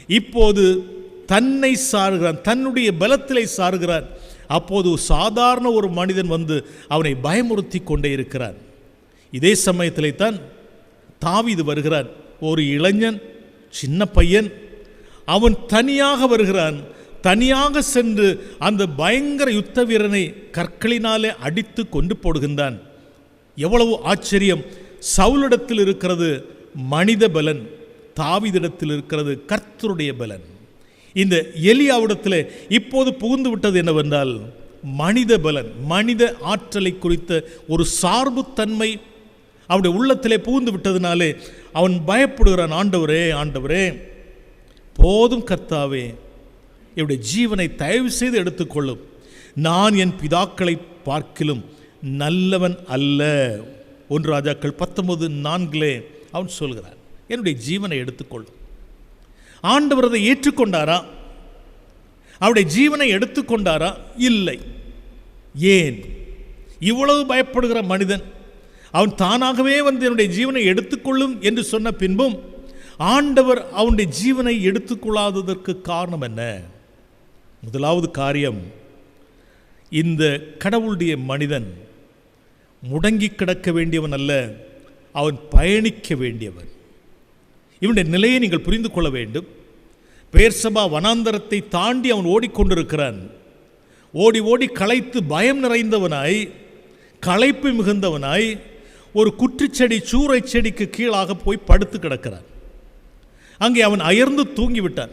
இப்போது தன்னை சாருகிறான், தன்னுடைய பலத்திலே சாருகிறான். அப்போது சாதாரண ஒரு மனிதன் வந்து அவனை பயமுறுத்தி கொண்டே இருக்கிறான். இதே சமயத்திலே தான் தாவீது வருகிறான். ஒரு இளைஞன், சின்ன பையன், அவன் தனியாக வருகிறான். தனியாக சென்று அந்த பயங்கர யுத்த வீரனை கற்களினாலே அடித்து கொண்டு போடுகின்றான். எவ்வளவு ஆச்சரியம்! சவுலிடத்தில் இருக்கிறது மனித பலன், தாவீதிடத்தில் இருக்கிறது கர்த்தருடைய பலன். இந்த எலியாவிடத்தில் இப்போது புகுந்து விட்டது என்னவென்றால் மனித பலன், மனித ஆற்றலை குறித்த ஒரு சார்புத்தன்மை அவனுடைய உள்ளத்திலே புகுந்து விட்டதினாலே அவன் பயப்படுகிறான். ஆண்டவரே, ஆண்டவரே, போதும் கர்த்தாவே, என்னுடைய ஜீவனை தயவு செய்து எடுத்துக்கொள்ளும், நான் என் பிதாக்களை பார்க்கிலும் நல்லவன் அல்ல. 1 ராஜாக்கள் 19:4 அவன் சொல்கிறான், என்னுடைய ஜீவனை எடுத்துக்கொள்ளும். ஆண்டவர் அதை ஏற்றுக்கொண்டாரா? அவருடைய ஜீவனை எடுத்துக்கொண்டாரா? இல்லை. ஏன்? இவ்வளவு பயப்படுகிற மனிதன் அவன் தானாகவே வந்து என்னுடைய ஜீவனை எடுத்துக்கொள்ளும் என்று சொன்ன பின்பும் ஆண்டவர் அவனுடைய ஜீவனை எடுத்துக்கொள்ளாததற்கு காரணம் என்ன? முதலாவது காரியம், இந்த கடவுளுடைய மனிதன் முடங்கி கிடக்க வேண்டியவன் அல்ல, அவன் பயணிக்க வேண்டியவன். இவனுடைய நிலையை நீங்கள் புரிந்து கொள்ள வேண்டும். பெயர்சபா வனாந்தரத்தை தாண்டி அவன் ஓடிக்கொண்டிருக்கிறான். ஓடி ஓடி களைத்து பயம் நிறைந்தவனாய், களைப்பு மிகுந்தவனாய் ஒரு குற்றுச்செடி, சூறை செடிக்கு கீழாக போய் படுத்து கிடக்கிறான். அங்கே அவன் அயர்ந்து தூங்கிவிட்டான்.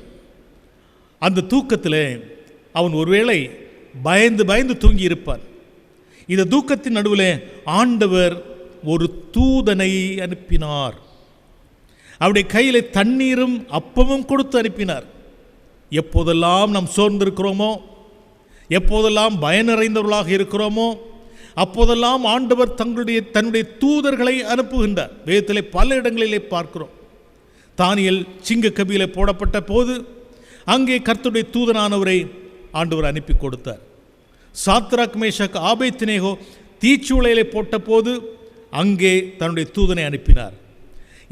அந்த தூக்கத்தில் அவன் ஒருவேளை பயந்து பயந்து தூங்கி இருப்பான். இந்த தூக்கத்தின் நடுவில் ஆண்டவர் ஒரு தூதனை அனுப்பினார். அவருடைய கையில் தண்ணீரும் அப்பமும் கொடுத்து அனுப்பினார். எப்போதெல்லாம் நாம் சோர்ந்திருக்கிறோமோ, எப்போதெல்லாம் பயனிறைந்தவர்களாக இருக்கிறோமோ, அப்போதெல்லாம் ஆண்டவர் தன்னுடைய தூதர்களை அனுப்புகின்றார். வேதத்திலே பல இடங்களிலே பார்க்கிறோம். தானியேல் சிங்க கபியிலே போடப்பட்ட போது அங்கே கர்த்தருடைய தூதனானவரை ஆண்டவர் அனுப்பி கொடுத்தார். சாத்ராக், மேஷாக், ஆபேத்நேகோ தீச்சூளையிலே போட்ட போது அங்கே தன்னுடைய தூதனை அனுப்பினார்.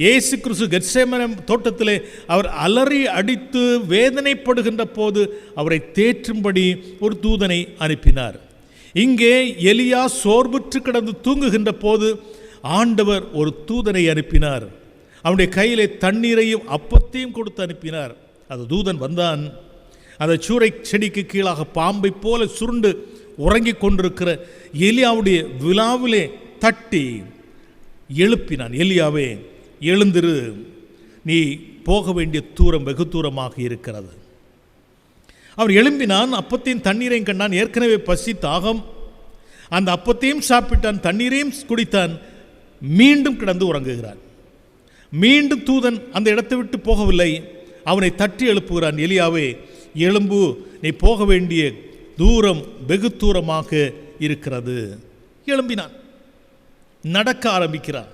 இயேசு கிறிஸ்து கெத்சேமனே தோட்டத்திலே அவர் அலறி அடித்து வேதனைப்படுகின்ற போது அவரை தேற்றும்படி ஒரு தூதனை அனுப்பினார். இங்கே எலியா சோர்வுற்று கிடந்து தூங்குகின்ற போது ஆண்டவர் ஒரு தூதனை அனுப்பினார். அவனுடைய கையிலே தண்ணீரையும் அப்பத்தையும் கொடுத்து அனுப்பினார். அந்த தூதன் வந்தான். அந்த சூறை செடிக்கு கீழாக பாம்பை போல சுருண்டு உறங்கிக் கொண்டிருக்கிற எலியாவுடைய விழாவிலே தட்டி எழுப்பினான். எலியாவே எழுந்திரு, நீ போக வேண்டிய தூரம் வெகு தூரமாக இருக்கிறது. அவன் எழும்பினான், அப்பத்தையும் தண்ணீரையும் கண்டான். ஏற்கனவே பசி தாகம். அந்த அப்பத்தையும் சாப்பிட்டான், தண்ணீரையும் குடித்தான். மீண்டும் கிடந்து உறங்குகிறான். மீண்டும் தூதன் அந்த இடத்தை விட்டு போகவில்லை, அவனை தட்டி எழுப்புகிறான். எலியாவே எழும்பு, நீ போக வேண்டிய தூரம் வெகு தூரமாக இருக்கிறது. எழும்பினான், நடக்க ஆரம்பிக்கிறான்.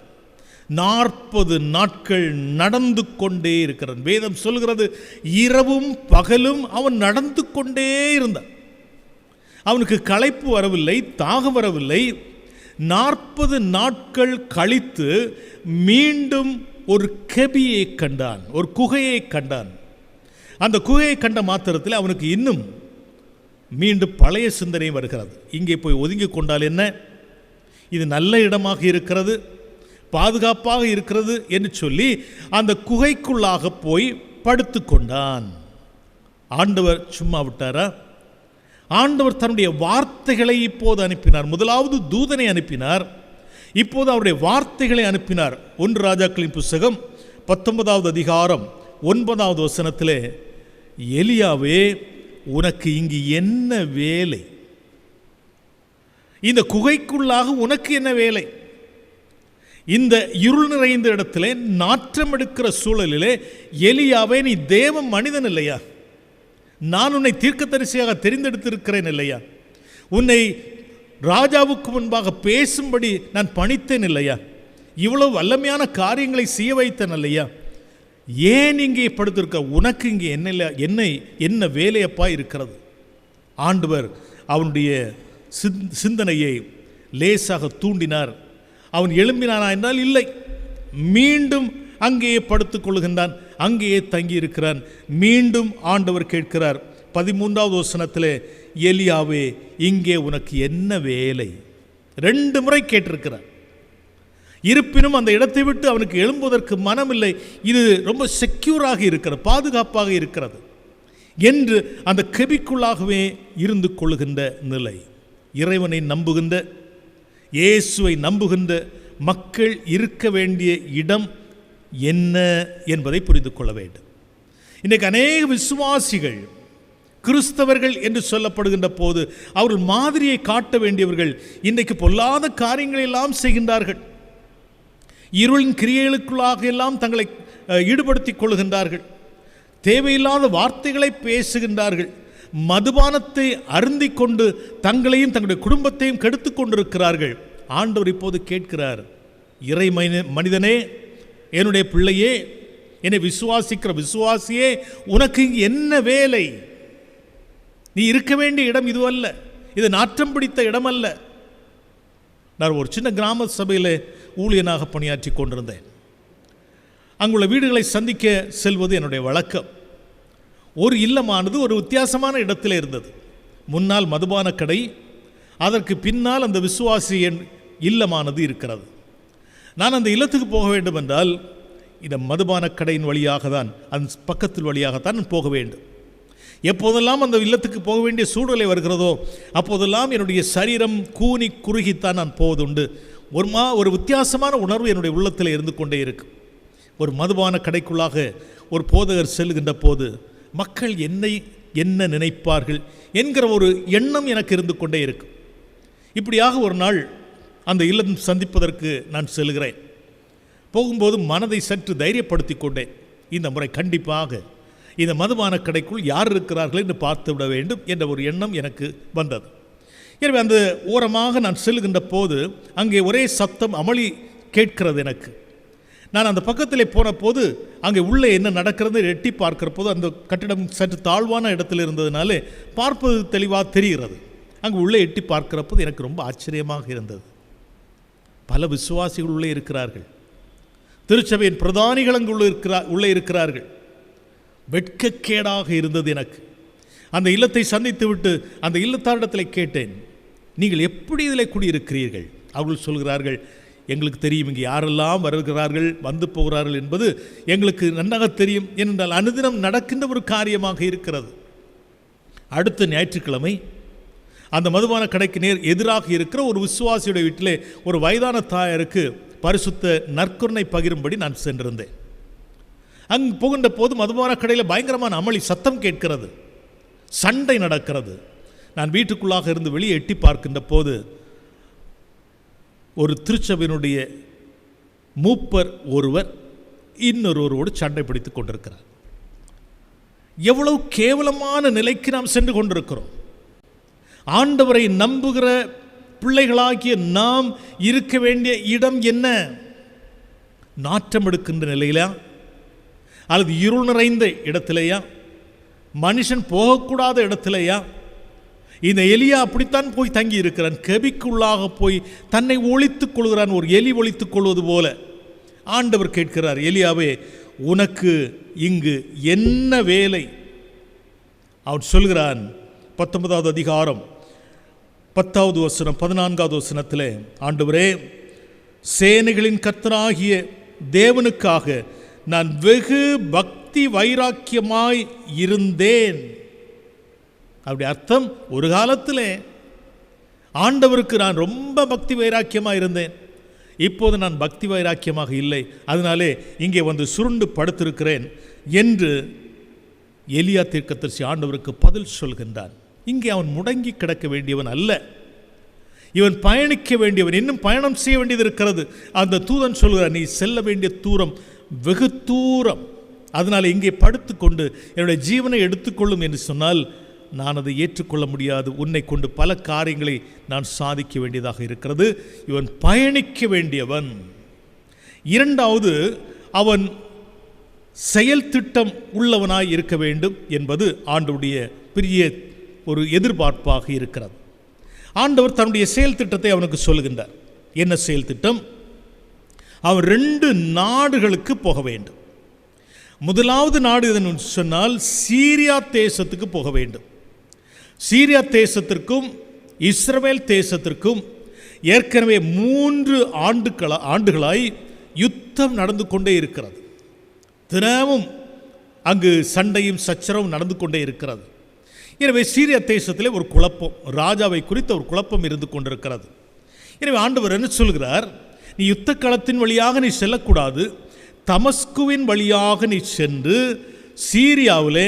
40 நாட்கள் நடந்து கொண்டே இருக்கிறான். வேதம் சொல்கிறது, இரவும் பகலும் அவன் நடந்து கொண்டே இருந்தான். அவனுக்கு களைப்பு வரவில்லை, தாகம் வரவில்லை. 40 நாட்கள் கழித்து மீண்டும் ஒரு கெபியை கண்டான், ஒரு குகையை கண்டான். அந்த குகையை கண்ட மாத்திரத்தில் அவனுக்கு இன்னும் மீண்டும் பழைய சிந்தனை வருகிறது. இங்கே போய் ஒதுங்கி கொண்டால் என்ன, இது நல்ல இடமாக இருக்கிறது, பாதுகாப்பாக இருக்கிறது என்று சொல்லி அந்த குகைக்குள்ளாக போய் படுத்து கொண்டான். ஆண்டவர் சும்மா விட்டாரா? ஆண்டவர் தன்னுடைய வார்த்தைகளை இப்போது அனுப்பினார். முதலாவது தூதனை அனுப்பினார், இப்போது அவருடைய வார்த்தைகளை அனுப்பினார். 1 ராஜாக்களின் புஸ்தகம் 19வது அதிகாரம் 9வது வசனத்திலே, எலியாவே உனக்கு இங்கு என்ன வேலை? இந்த குகைக்குள்ளாக உனக்கு என்ன வேலை? இந்த இருள் நிறைந்த இடத்திலே, நாற்றம் எடுக்கிற சூழலிலே, எலியாவே நீ தேவ மனிதன் இல்லையா? நான் உன்னை தீர்க்கதரிசியாக தெரிந்தெடுத்திருக்கிறேன் இல்லையா? உன்னை ராஜாவுக்கு முன்பாக பேசும்படி நான் பணித்தேன் இல்லையா? இவ்வளவு வல்லமையான காரியங்களை செய்ய வைத்தேன் இல்லையா? ஏன் இங்கே படுத்திருக்க? உனக்கு இங்கே என்ன வேலையப்பா இருக்கிறது? ஆண்டவர் அவனுடைய சிந்தனையை லேசாக தூண்டினார். அவன் எழும்பினானா என்றால் இல்லை, மீண்டும் அங்கேயே படுத்துக் கொள்கின்றான், அங்கேயே தங்கி இருக்கிறான். மீண்டும் ஆண்டவர் கேட்கிறார் 13வது வசனத்திலே, எலியாவே இங்கே உனக்கு என்ன வேலை? 2 முறை கேட்டிருக்கிறார். இருப்பினும் அந்த இடத்தை விட்டு அவனுக்கு எழும்புவதற்கு மனமில்லை. இது ரொம்ப செக்யூராக இருக்கிறது, பாதுகாப்பாக இருக்கிறது என்று அந்த கெபிக்குள்ளாகவே இருந்து கொள்ளுகின்ற நிலை. இறைவனை நம்புகின்ற, இயேசுவை நம்புகின்ற மக்கள் இருக்க வேண்டிய இடம் என்ன என்பதை புரிந்து கொள்ள வேண்டும். இன்றைக்கு அநேக விசுவாசிகள், கிறிஸ்தவர்கள் என்று சொல்லப்படுகின்ற போது அவர்கள் மாதிரியை காட்ட வேண்டியவர்கள் இன்றைக்கு பொல்லாத காரியங்களை எல்லாம் செய்கின்றார்கள். இருளின் கிரியைகளுக்குள்ளாக எல்லாம் தங்களை ஈடுபடுத்திக் கொள்கின்றார்கள். தேவையில்லாத வார்த்தைகளை பேசுகின்றார்கள். மதுபானத்தை அருந்திக் கொண்டு தங்களையும் தங்களுடைய குடும்பத்தையும் கெடுத்து கொண்டிருக்கிறார்கள். ஆண்டவர் இப்போது கேட்கிறார், இறை மனிதனே, என்னுடைய பிள்ளையே, என்னை விசுவாசிக்கிற விசுவாசியே, உனக்கு இங்கு என்ன வேலை? நீ இருக்க வேண்டிய இடம் இது அல்ல, இது நாற்றம் பிடித்த இடம் அல்ல. நான் ஒரு சின்ன கிராம சபையில் ஊழியனாக பணியாற்றி கொண்டிருந்தேன். அங்குள்ள வீடுகளை சந்திக்க செல்வது என்னுடைய வழக்கம். ஒரு இல்லமானது ஒரு வித்தியாசமான இடத்தில் இருந்தது. முன்னால் மதுபான கடை, அதற்கு பின்னால் அந்த விசுவாசி இல்லமானது இருக்கிறது. நான் அந்த இல்லத்துக்கு போக வேண்டும் என்றால் இந்த மதுபான கடையின் வழியாக தான், அந்த பக்கத்தில் வழியாகத்தான் போக வேண்டும். எப்போதெல்லாம் அந்த இல்லத்துக்கு போக வேண்டிய சூழ்நிலை வருகிறதோ அப்போதெல்லாம் என்னுடைய சரீரம் கூனி குறுகித்தான் நான் போவதுண்டு. ஒரு வித்தியாசமான உணர்வு என்னுடைய உள்ளத்தில் இருந்து கொண்டே இருக்கும். ஒரு மதுபான கடைக்குள்ளாக ஒரு போதகர் செல்கின்ற போது மக்கள் என்னை என்ன நினைப்பார்கள் என்கிற ஒரு எண்ணம் எனக்கு இருந்து கொண்டே இருக்கும். இப்படியாக ஒரு நாள் அந்த இல்லம் சந்திப்பதற்கு நான் செல்கிறேன். போகும்போது மனதை சற்று தைரியப்படுத்தி கொண்டேன். இந்த முறை கண்டிப்பாக இந்த மதுபான கடைக்குள் யார் இருக்கிறார்கள் என்று பார்த்து விட வேண்டும் என்ற ஒரு எண்ணம் எனக்கு வந்தது. எனவே அந்த ஓரமாக நான் செல்கின்ற போது அங்கே ஒரே சத்தம் அமளி கேட்கிறது எனக்கு. நான் அந்த பக்கத்தில் போன போது அங்கே உள்ளே என்ன நடக்கிறது எட்டி பார்க்கிற போது அந்த கட்டிடம் சற்று தாழ்வான இடத்தில் இருந்ததுனாலே பார்ப்பது தெளிவாக தெரிகிறது. அங்கே உள்ளே எட்டி பார்க்கிற போது எனக்கு ரொம்ப ஆச்சரியமாக இருந்தது. பல விசுவாசிகள் உள்ளே இருக்கிறார்கள். திருச்சபையின் பிரதானிகள் அங்கு உள்ளே இருக்கிறார்கள். வெட்கக்கேடாக இருந்தது எனக்கு. அந்த இல்லத்தை சந்தித்து விட்டு அந்த இல்லத்தாரிடத்தில் கேட்டேன், நீங்கள் எப்படி இதில் குடியிருக்கிறீர்கள்? அவர்கள் சொல்கிறார்கள், எங்களுக்கு தெரியும், இங்கே யாரெல்லாம் வருகிறார்கள் வந்து போகிறார்கள் என்பது எங்களுக்கு நன்றாக தெரியும். ஏனென்றால் அனுதினம் நடக்கின்ற ஒரு காரியமாக இருக்கிறது. அடுத்த ஞாயிற்றுக்கிழமை அந்த மதுபான கடைக்கு நேர் எதிராக இருக்கிற ஒரு விசுவாசியுடைய வீட்டிலே ஒரு வயதான தாயாருக்கு பரிசுத்த நற்கருணை பகிரும்படி நான் சென்றிருந்தேன். அங்கு போகின்ற போது மதுபான கடையில் பயங்கரமான அமளி சத்தம் கேட்கிறது, சண்டை நடக்கிறது. நான் வீட்டுக்குள்ளாக இருந்து வெளியே எட்டி பார்க்கின்ற போது ஒரு திருச்சபையினுடைய மூப்பர் ஒருவர் இன்னொருவரோடு சண்டை பிடித்துக் கொண்டிருக்கிறார். எவ்வளவு கேவலமான நிலைக்கு நாம் சென்று கொண்டிருக்கிறோம். ஆண்டவரை நம்புகிற பிள்ளைகளாகிய நாம் இருக்க வேண்டிய இடம் என்ன? நாற்றம் எடுக்கின்ற நிலையிலா அல்லது இருள் நிறைந்த இடத்திலேயா, மனுஷன் போகக்கூடாத இடத்திலேயா? இந்த எலியா அப்படித்தான் போய் தங்கி இருக்கிறான். கெபிக்குள்ளாக போய் தன்னை ஒளித்துக் கொள்கிறான், ஒரு எலி ஒளித்துக் கொள்வது போல. ஆண்டவர் கேட்கிறார், எலியாவே உனக்கு இங்கு என்ன வேலை? அவன் சொல்கிறான் 19வது அதிகாரம் 10வது வசனம் 14வது வசனத்திலே, ஆண்டவரே சேனைகளின் கர்த்தராகிய தேவனுக்காக நான் வெகு பக்தி வைராக்கியமாய் இருந்தேன். அப்படி அர்த்தம், ஒரு காலத்தில் ஆண்டவருக்கு நான் ரொம்ப பக்தி வைராக்கியமாக இருந்தேன், இப்போது நான் பக்தி வைராக்கியமாக இல்லை, அதனாலே இங்கே வந்து சுருண்டு படுத்திருக்கிறேன் என்று எலியா தீர்க்கதரிசி ஆண்டவருக்கு பதில் சொல்கின்றான். இங்கே அவன் முடங்கி கிடக்க வேண்டியவன் அல்ல, இவன் பயணிக்க வேண்டியவன். இன்னும் பயணம் செய்ய வேண்டியது இருக்கிறது. அந்த தூதன் சொல்கிறான், நீ செல்ல வேண்டிய தூரம் வெகு தூரம், அதனால் இங்கே படுத்துக்கொண்டு என்னுடைய ஜீவனை எடுத்துக்கொள்ளும் என்று சொன்னால் நான் அதை ஏற்றுக்கொள்ள முடியாது. உன்னை கொண்டு பல காரியங்களை நான் சாதிக்க வேண்டியதாக இருக்கிறது. இவன் பயணிக்க வேண்டியவன். இரண்டாவது, அவன் செயல் திட்டம் உள்ளவனாய் இருக்க வேண்டும் என்பது ஆண்டவருடைய பெரிய ஒரு எதிர்பார்ப்பாக இருக்கிறது. ஆண்டவர் தன்னுடைய செயல் திட்டத்தை அவனுக்கு சொல்லுகின்றார். என்ன செயல் திட்டம்? அவன் 2 நாடுகளுக்கு போக வேண்டும். முதலாவது நாடு எதுன்னு சொன்னால் சீரியா தேசத்துக்கு போக வேண்டும். சீரியா தேசத்திற்கும் இஸ்ரவேல் தேசத்திற்கும் ஏற்கனவே 3 ஆண்டுகளாய் யுத்தம் நடந்து கொண்டே இருக்கிறது. தினமும் அங்கு சண்டையும் சச்சரவும் நடந்து கொண்டே இருக்கிறது. எனவே சீரியா தேசத்திலே ஒரு குழப்பம், ராஜாவை குறித்த ஒரு குழப்பம் இருந்து கொண்டிருக்கிறது. எனவே ஆண்டவர் என்ன சொல்கிறார்? நீ யுத்த களத்தின் வழியாக நீ செல்லக்கூடாது, தமஸ்குவின் வழியாக நீ சென்று சீரியாவிலே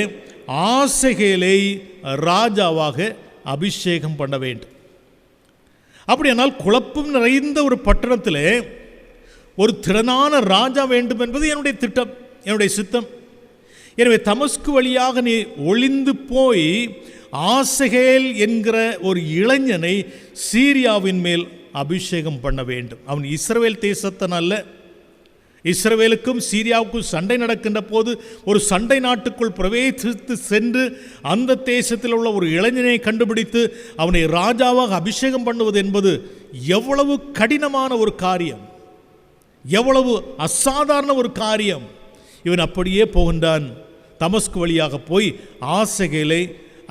ஆசகேலை ராஜாவாக அபிஷேகம் பண்ண வேண்டும். அப்படியானால் குழப்பம் நிறைந்த ஒரு பட்டணத்திலே ஒரு திறனான ராஜா வேண்டும் என்பது என்னுடைய திட்டம், என்னுடைய சித்தம். எனவே தமஸ்கு வழியாக நீ ஒளிந்து போய் ஆசகேல் என்கிற ஒரு இளைஞனை சீரியாவின் மேல் அபிஷேகம் பண்ண வேண்டும். அவன் இஸ்ரவேல் தேசத்தன் அல்ல. இஸ்ரவேலுக்கும் சீரியாவுக்கும் சண்டை நடக்கின்ற போது ஒரு சண்டை நாட்டுக்குள் பிரவேசித்து சென்று அந்த தேசத்தில் உள்ள ஒரு இளைஞனை கண்டுபிடித்து அவனை ராஜாவாக அபிஷேகம் பண்ணுவது என்பது எவ்வளவு கடினமான ஒரு காரியம், எவ்வளவு அசாதாரண ஒரு காரியம். இவன் அப்படியே போகின்றான். தமஸ்கு வழியாக போய் ஆசகேலை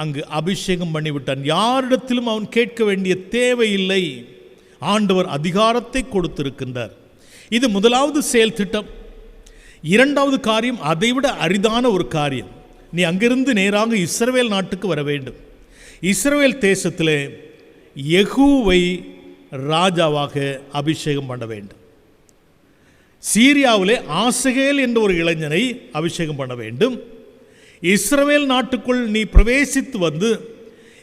அங்கு அபிஷேகம் பண்ணிவிட்டான். யாரிடத்திலும் அவன் கேட்க வேண்டிய தேவையில்லை. ஆண்டவர் அதிகாரத்தை கொடுத்திருக்கின்றார். இது முதலாவது செயல் திட்டம். இரண்டாவது காரியம் அதைவிட அரிதான ஒரு காரியம். நீ அங்கிருந்து நேராக இஸ்ரவேல் நாட்டுக்கு வர வேண்டும். இஸ்ரவேல் தேசத்திலே யெகூவை ராஜாவாக அபிஷேகம் பண்ண வேண்டும். சீரியாவிலே ஆசகேல் என்ற ஒரு இளைஞனை அபிஷேகம் பண்ண வேண்டும். இஸ்ரவேல் நாட்டுக்குள் நீ பிரவேசித்து வந்து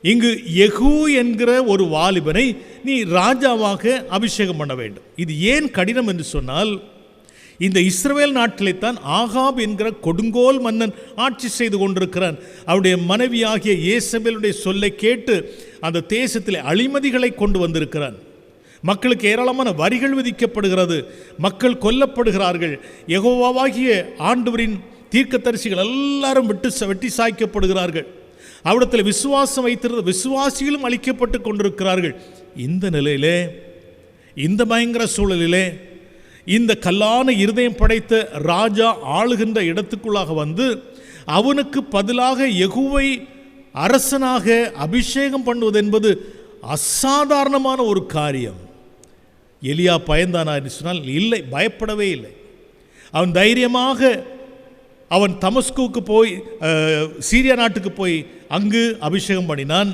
இங்கு யெகூ என்கிற ஒரு வாலிபனை நீ ராஜாவாக அபிஷேகம் பண்ண வேண்டும். இது ஏன் கடினம் என்று சொன்னால், இந்த இஸ்ரவேல் நாட்டிலே தான் ஆகாப் என்கிற கொடுங்கோல் மன்னன் ஆட்சி செய்து கொண்டிருக்கிறான். அவருடைய மனைவியாகிய யேசபேலுடைய சொல்லை கேட்டு அந்த தேசத்திலே அழிமதிகளை கொண்டு வந்திருக்கிறான். மக்களுக்கு ஏராளமான வரிகள் விதிக்கப்படுகிறது, மக்கள் கொல்லப்படுகிறார்கள். யெகோவாகிய ஆண்டவரின் தீர்க்கதரிசிகள் எல்லாரும் வெட்டி சாய்க்கப்படுகிறார்கள். அவிடத்தில் விசுவாசம் வைத்திருந்த விசுவாசிகளும் அழிக்கப்பட்டு கொண்டிருக்கிறார்கள். இந்த நிலையிலே, இந்த பயங்கர சூழலிலே, இந்த கல்லான இருதயம் படைத்த ராஜா ஆளுகின்ற இடத்துக்குள்ளாக வந்து அவனுக்கு பதிலாக யெகூவை அரசனாக அபிஷேகம் பண்ணுவது என்பது அசாதாரணமான ஒரு காரியம். எலியா பயந்தானா என்று சொன்னால் இல்லை, பயப்படவே இல்லை. அவன் தைரியமாக அவன் தமஸ்குவுக்கு போய் சீரியா நாட்டுக்கு போய் அங்கு அபிஷேகம் பண்ணினான்.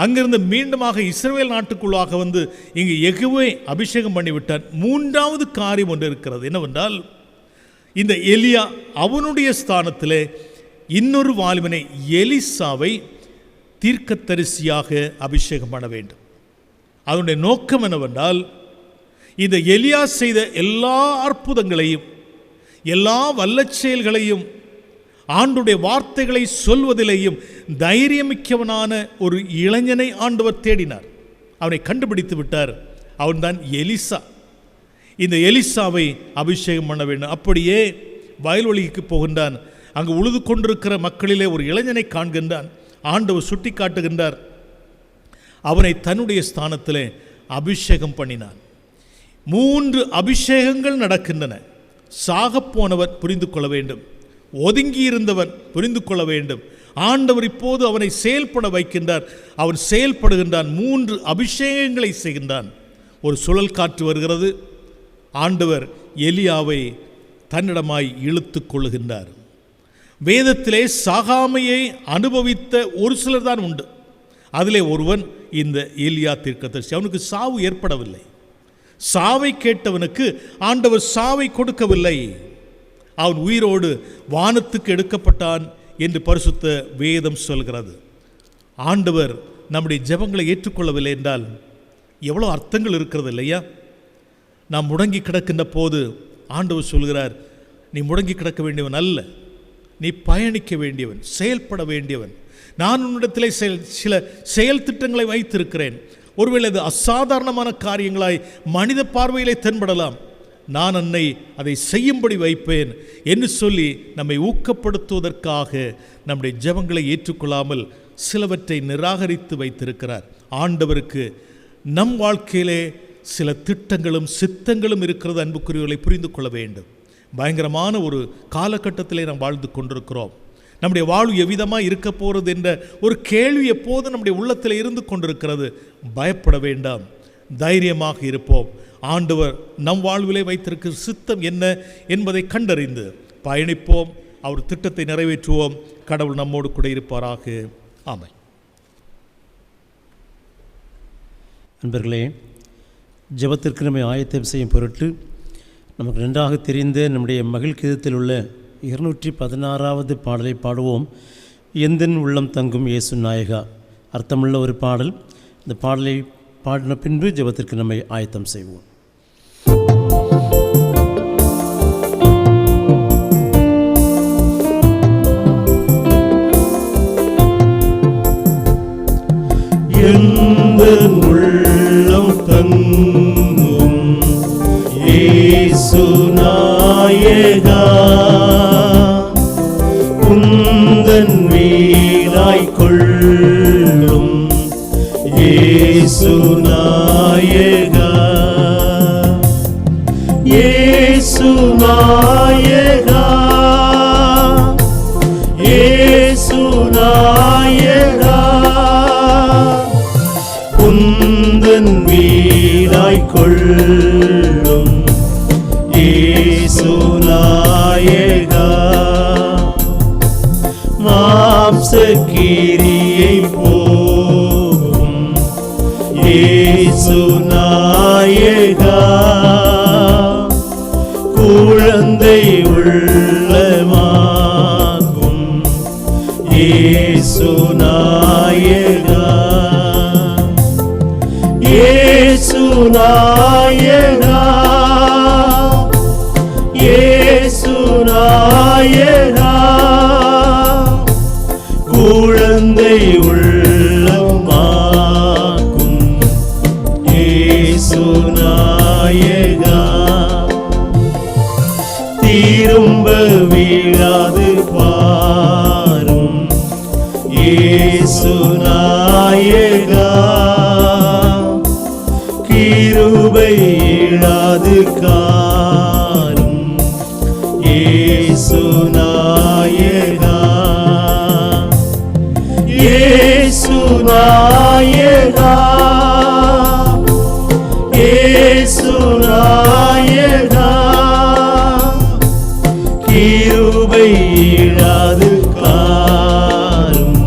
அங்கிருந்து மீண்டுமாக இஸ்ரவேல் நாட்டுக்குள்ளாக வந்து இங்கு யெகோவா அபிஷேகம் பண்ணிவிட்டான். மூன்றாவது காரியம் ஒன்று இருக்கிறது. என்னவென்றால், இந்த எலியா அவனுடைய ஸ்தானத்திலே இன்னொரு வாலிபனை எலிசாவை தீர்க்கதரிசியாக அபிஷேகம் பண்ண வேண்டும். அதனுடைய நோக்கம் என்னவென்றால், இந்த எலியா செய்த எல்லா அற்புதங்களையும் எல்லா வல்லச் செயல்களையும் ஆண்டுடைய வார்த்தைகளை சொல்வதிலேயும் தைரியமிக்கவனான ஒரு இளைஞனை ஆண்டவர் தேடினார். அவனை கண்டுபிடித்து விட்டார். அவன்தான் எலிசா. இந்த எலிசாவை அபிஷேகம் பண்ண வேண்டும். அப்படியே வயல்வெளிக்கு போகின்றான். அங்கு உழுது கொண்டிருக்கிற மக்களிலே ஒரு இளைஞனை காண்கின்றான். ஆண்டவர் சுட்டி காட்டுகின்றார். அவனை தன்னுடைய ஸ்தானத்திலே அபிஷேகம் பண்ணினான். 3 அபிஷேகங்கள் நடக்கின்றன. சாகப்போனவன் புரிந்து கொள்ள வேண்டும், ஒதுங்கியிருந்தவன் புரிந்து கொள்ள வேண்டும். ஆண்டவர் இப்போது அவனை செயல்பட வைக்கின்றார். அவன் செயல்படுகின்றான். 3 அபிஷேகங்களை செய்கின்றான். ஒரு சுழல் காற்று வருகிறது. ஆண்டவர் எலியாவை தன்னிடமாய் இழுத்து கொள்ளுகின்றார். வேதத்திலே சாகாமையை அனுபவித்த ஒரு சிலர் தான் உண்டு. அதிலே ஒருவன் இந்த எலியா தீர்க்கதரிசி. அவனுக்கு சாவு ஏற்படவில்லை. சாவை கேட்டவனுக்கு ஆண்டவர் சாவை கொடுக்கவில்லை. அவன் உயிரோடு வானத்துக்கு எடுக்கப்பட்டான் என்று பரிசுத்த வேதம் சொல்கிறது. ஆண்டவர் நம்முடைய ஜெபங்களை ஏற்றுக்கொள்ளவில்லை என்றால் எவ்வளோ அர்த்தங்கள் இருக்கிறது இல்லையா? நாம் முடங்கி கிடக்கின்ற போது ஆண்டவர் சொல்கிறார், நீ முடங்கி கிடக்க வேண்டியவன் அல்ல, நீ பயணிக்க வேண்டியவன், செயல்பட வேண்டியவன். நான் உன்னிடத்திலே சில செயல் திட்டங்களை வைத்திருக்கிறேன். ஒருவேளை அது அசாதாரணமான காரியங்களாய் மனித பார்வையிலே தென்படலாம். நான் அதை செய்யும்படி வைப்பேன் என்று சொல்லி நம்மை ஊக்கப்படுத்துவதற்காக நம்முடைய ஜெபங்களை ஏற்றுக்கொள்ளாமல் சிலவற்றை நிராகரித்து வைத்திருக்கிறார். ஆண்டவருக்கு நம் வாழ்க்கையிலே சில திட்டங்களும் சித்தங்களும் இருக்கிறது. அன்புக்குரியவர்களை புரிந்து கொள்ள வேண்டும். பயங்கரமான ஒரு காலகட்டத்திலே நாம் வாழ்ந்து கொண்டிருக்கிறோம். நம்முடைய வாழ்வு எவ்விதமாக இருக்க போகிறது என்ற ஒரு கேள்வி எப்போதும் நம்முடைய உள்ளத்தில் இருந்து கொண்டிருக்கிறது. பயப்பட வேண்டாம், தைரியமாக இருப்போம். ஆண்டவர் நம் வாழ்விலே வைத்திருக்கிற சித்தம் என்ன என்பதை கண்டறிந்து பயணிப்போம். அவர் திட்டத்தை நிறைவேற்றுவோம். கடவுள் நம்மோடு கூட இருப்பாராக. ஆமென். நண்பர்களே, ஜெபத்திற்கு நம்மை ஆயத்தம் செய்யும் பொருட்டு நமக்கு நன்றாக தெரிந்த நம்முடைய மகிழ்கீதத்தில் உள்ள 216வது பாடலை பாடுவோம். எந்தன் உள்ளம் தங்கும் இயேசு நாயகா. அர்த்தமுள்ள ஒரு பாடல். இந்த பாடலை பாடின பின்பு ஜெபத்திற்கு நம்மை ஆயத்தம் செய்வோம். எந்தன் உள்ளம் தங்கும் இயேசு நாயகா, உந்தன் வீடாய் கொள்ளும் இயேசு நாயகா, இயேசு நாயகா, இயேசு நாயகா, உந்தன் வீடாய் கொள்ளும் இயேசு நாயகா, மாம்சக்கிரியை போகும் இயேசு நாயகா, குழந்தை உள்ளமாகும் இயேசு நாயகா, இயேசு நாயகா, இயேசு நாயகா, குழந்தை உள்ளமாக்கும் இயேசு நாயகா, திரும்ப வீழாது பாரும் இயேசு நாயகா, கிருபை இழாது காரும் இயேசு நாயகா, இயேசு நாயகா, இயேசு நாயகா, கிருபை இழாது காரும்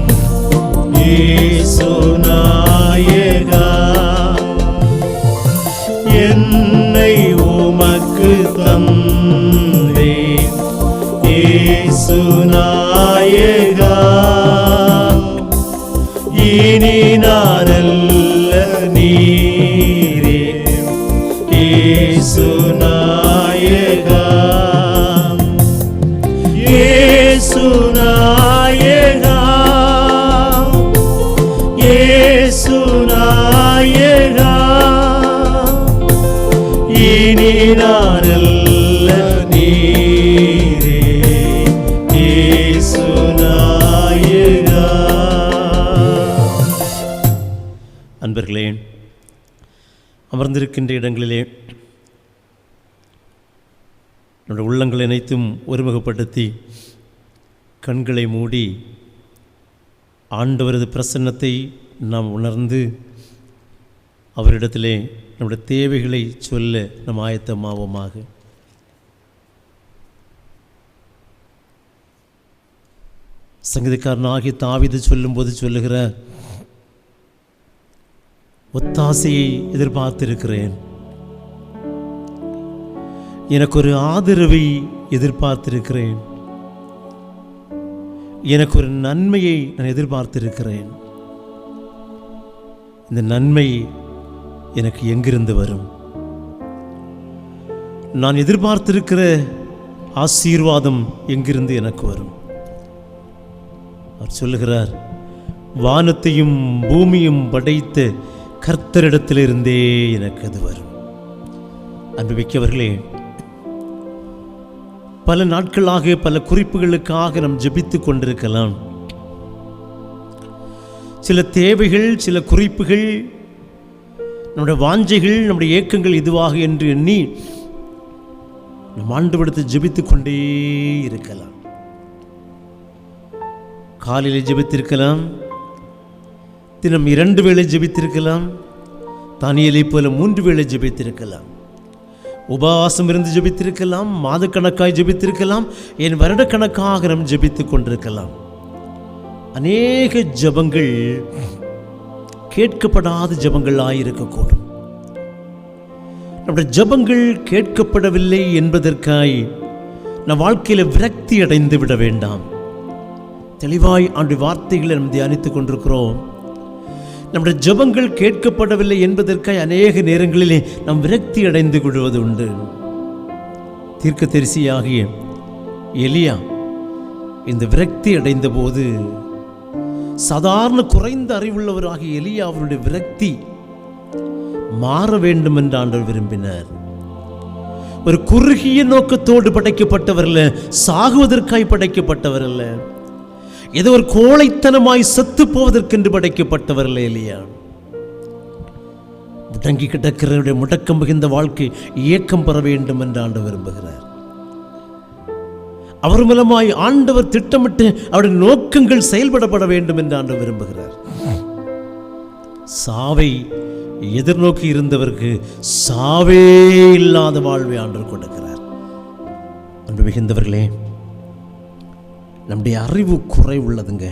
நானல்ல நீரே இயேசு நாயகா. அன்பர்களே, அமர்ந்திருக்கின்ற இடங்களிலே நம்முடைய உள்ளங்களை அனைத்தும் ஒருமுகப்படுத்தி கண்களை மூடி ஆண்டவரது பிரசன்னத்தை நாம் உணர்ந்து அவரிடத்திலே நம்முடைய தேவைகளை சொல்ல நம் ஆயத்தமாவோமாக. சங்கீதக்காரனாகிய தாவீது சொல்லும்போது சொல்லுகிறார், ஒத்தாசையை எதிர்பார்த்திருக்கிறேன், எனக்கு ஒரு ஆதரவை எதிர்பார்த்திருக்கிறேன், எனக்கு ஒரு நன்மையை நான் எதிர்பார்த்திருக்கிறேன். இந்த நன்மை எனக்கு எங்கிருந்து வரும்? நான் எதிர்பார்த்திருக்கிற ஆசீர்வாதம் எங்கிருந்து எனக்கு வரும்? அவர் சொல்லுகிறார், வானத்தையும் பூமியும் படைத்த கர்த்தரிடத்திலிருந்தே எனக்கு அது வரும். அன்புமிக்கவர்களே, பல நாட்களாக பல குறிப்புகளுக்காக நாம் ஜெபித்துக் கொண்டிருக்கலாம். சில தேவைகள், சில குறிப்புகள், நம்முடைய வாஞ்சைகள், நம்முடைய ஏக்கங்கள் இதுவாக என்று எண்ணி நம் ஆண்டவரிடத்தில் ஜெபித்துக் கொண்டே இருக்கலாம். காலையில் ஜெபித்திருக்கலாம், தினம் 2 வேளை ஜெபித்திருக்கலாம், தானியேலை போல 3 வேளை ஜெபித்திருக்கலாம், உபவாசம் இருந்து ஜெபித்திருக்கலாம், மாதக்கணக்காய் ஜெபித்திருக்கலாம், என் வருடக்கணக்காக நாம் ஜெபித்துக் கொண்டிருக்கலாம். அநேக ஜெபங்கள் கேட்கப்படாத ஜெபங்களாயிருக்கக்கூடும். நம்முடைய ஜெபங்கள் கேட்கப்படவில்லை என்பதற்காய் நம் வாழ்க்கையில் விரக்தி அடைந்து விட வேண்டாம். தெளிவாய் ஆண்டு வார்த்தைகளை நாம் தியானித்துக் கொண்டிருக்கிறோம். நம்முடைய ஜெபங்கள் கேட்கப்படவில்லை என்பதற்காக அநேக நேரங்களிலே நாம் விரக்தி அடைந்து விடுவது உண்டு. தீர்க்கதரிசியாகிய எலியா இந்த விரக்தி அடைந்த போது, சாதாரண குறைந்த அறிவுள்ளவராகிய எலியா அவருடைய விரக்தி மாற வேண்டும் என்று ஆண்டவர் விரும்பினார். ஒரு குறுகிய நோக்கத்தோடு படைக்கப்பட்டவர் அல்ல, சாகுவதற்காய் படைக்கப்பட்டவர் அல்ல, ஏதோ ஒரு கோழைத்தனமாய் செத்து போவதற்கென்று படைக்கப்பட்டவர் அல்ல எலியா. முடங்கி கிடக்கிறவருடைய முடக்கம் மிகுந்த வாழ்க்கை இயக்கம் பெற வேண்டும் என்று ஆண்டவர் விரும்புகிறார். அவர் மூலமாய் ஆண்டவர் திட்டமிட்டு அவருடைய நோக்கங்கள் செயல்படப்பட வேண்டும் என்று ஆண்டவர் விரும்புகிறார். சாவை எதிர்நோக்கி இருந்தவருக்கு சாவே இல்லாத வாழ்வை ஆண்டவர் கொடுக்கிறார். அன்பு மிகுந்தவர்களே, நம்முடைய அறிவு குறை உள்ளதுங்க.